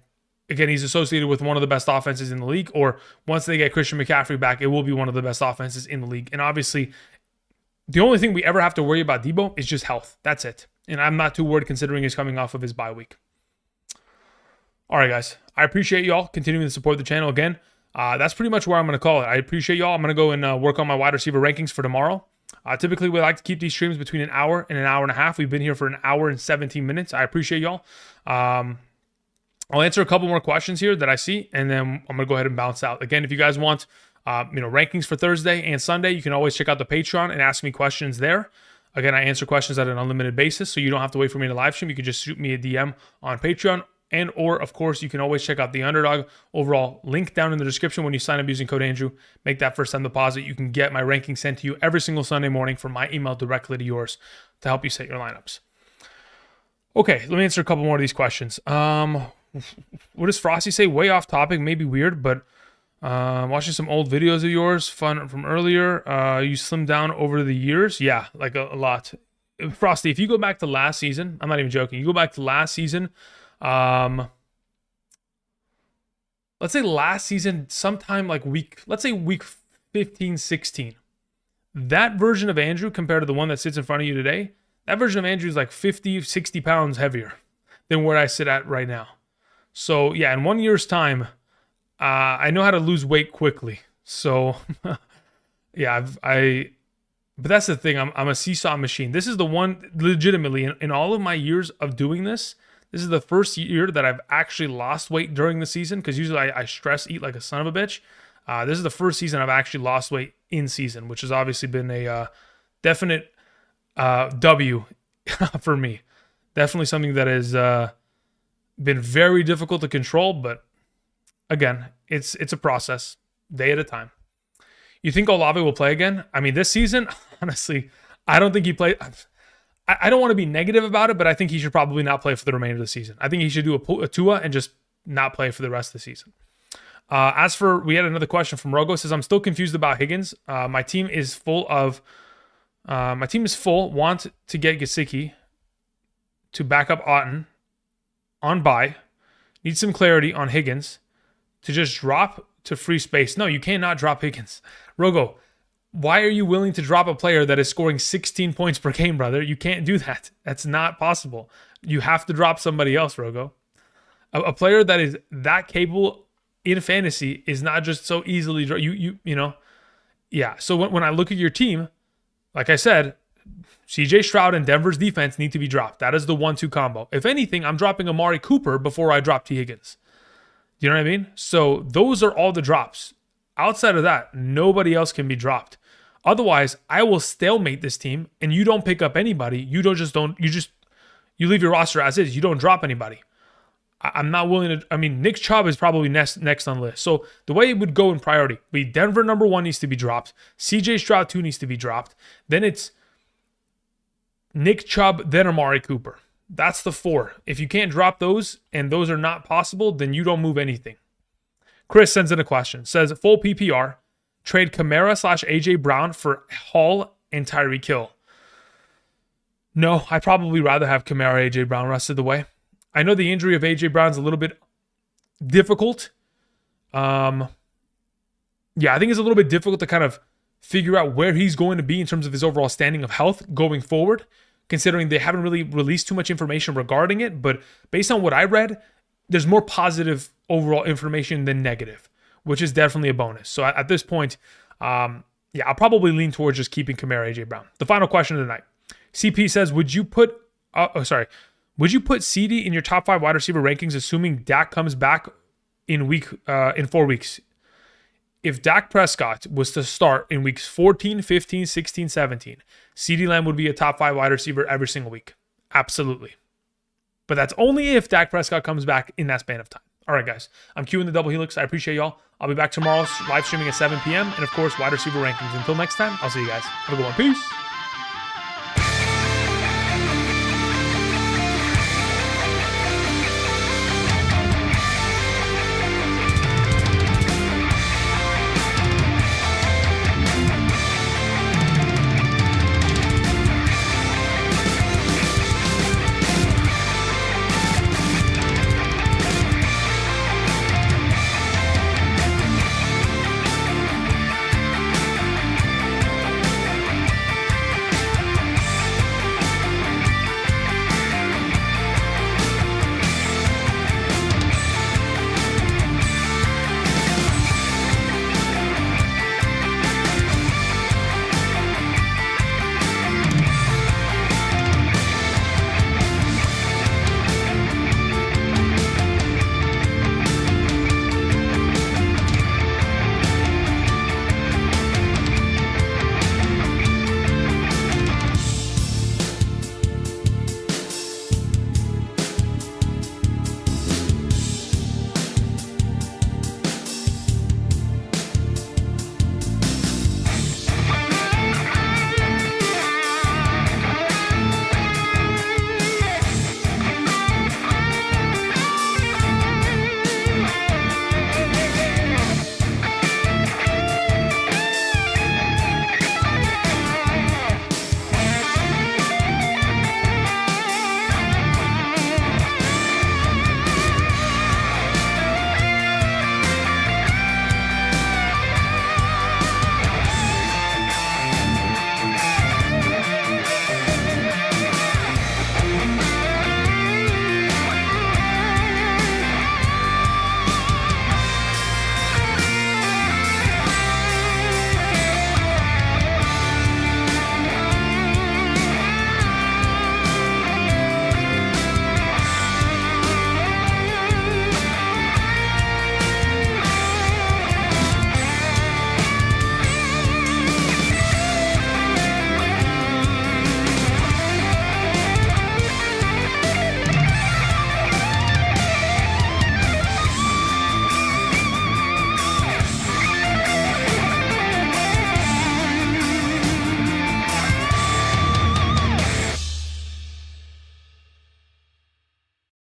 Speaker 1: again, he's associated with one of the best offenses in the league. Or once they get Christian McCaffrey back, it will be one of the best offenses in the league. And obviously, the only thing we ever have to worry about Debo is just health. That's it. And I'm not too worried considering he's coming off of his bye week. All right, guys. I appreciate y'all continuing to support the channel again. That's pretty much where I'm going to call it. I appreciate y'all. I'm going to go and work on my wide receiver rankings for tomorrow. Typically, we like to keep these streams between an hour and an hour and a half. We've been here for an hour and 17 minutes. I appreciate y'all. I'll answer a couple more questions here that I see, and then I'm going to go ahead and bounce out. Again, if you guys want rankings for Thursday and Sunday, you can always check out the Patreon and ask me questions there. Again, I answer questions at an unlimited basis, so you don't have to wait for me to live stream. You can just shoot me a DM on Patreon. And or, of course, you can always check out the Underdog overall link down in the description when you sign up using code Andrew. Make that first time deposit. You can get my rankings sent to you every single Sunday morning from my email directly to yours to help you set your lineups. Okay, let me answer a couple more of these questions. What does Frosty say? Way off topic, maybe weird, but watching some old videos of yours, fun from earlier. You slimmed down over the years. Yeah, like a lot. Frosty, if you go back to last season, I'm not even joking. You go back to last season, let's say last season, sometime like week 15, 16. That version of Andrew compared to the one that sits in front of you today, that version of Andrew is like 50, 60 pounds heavier than where I sit at right now. So yeah, in 1 year's time, I know how to lose weight quickly. So yeah, but that's the thing. I'm a seesaw machine. This is the one, legitimately, in all of my years of doing this, this is the first year that I've actually lost weight during the season, because usually I stress eat like a son of a bitch. This is the first season I've actually lost weight in season, which has obviously been a definite W for me. Definitely something that has been very difficult to control, but again, it's a process, day at a time. You think Olave will play again? I mean, this season, honestly, I don't think he played. I don't want to be negative about it, but I think he should probably not play for the remainder of the season. I think he should do a Tua and just not play for the rest of the season. We had another question from Rogo. Says, I'm still confused about Higgins. My team is full. Want to get Gesicki to back up Otton on bye. Need some clarity on Higgins to just drop to free space. No, you cannot drop Higgins. Rogo, why are you willing to drop a player that is scoring 16 points per game, brother? You can't do that. That's not possible. You have to drop somebody else, Rogo. A player that is that capable in fantasy is not just so easily Yeah. So when I look at your team, like I said, CJ Stroud and Denver's defense need to be dropped. That is the 1-2 combo. If anything, I'm dropping Amari Cooper before I drop T. Higgins. You know what I mean? So those are all the drops. Outside of that, nobody else can be dropped. Otherwise, I will stalemate this team and you don't pick up anybody. You leave your roster as is. You don't drop anybody. I'm not willing to. I mean, Nick Chubb is probably next on the list. So the way it would go in priority, Denver number 1 needs to be dropped. CJ Stroud 2 needs to be dropped. Then it's Nick Chubb, then Amari Cooper. That's the 4. If you can't drop those and those are not possible, then you don't move anything. Chris sends in a question. Says, full PPR, trade Kamara / AJ Brown for Hall and Tyreek Hill. No, I'd probably rather have Kamara, AJ Brown rest of the way. I know the injury of AJ Brown's a little bit difficult. I think it's a little bit difficult to kind of figure out where he's going to be in terms of his overall standing of health going forward, considering they haven't really released too much information regarding it. But based on what I read, there's more positive overall information than negative, which is definitely a bonus. So at this point, I'll probably lean towards just keeping Kamara, AJ Brown. The final question of the night. CP says, would you put CD in your top 5 wide receiver rankings, assuming Dak comes back in 4 weeks? If Dak Prescott was to start in weeks 14, 15, 16, 17, CeeDee Lamb would be a top 5 wide receiver every single week. Absolutely. But that's only if Dak Prescott comes back in that span of time. All right, guys. I'm Q in the Double Helix. I appreciate y'all. I'll be back tomorrow live streaming at 7 p.m. And, of course, wide receiver rankings. Until next time, I'll see you guys. Have a good one. Peace.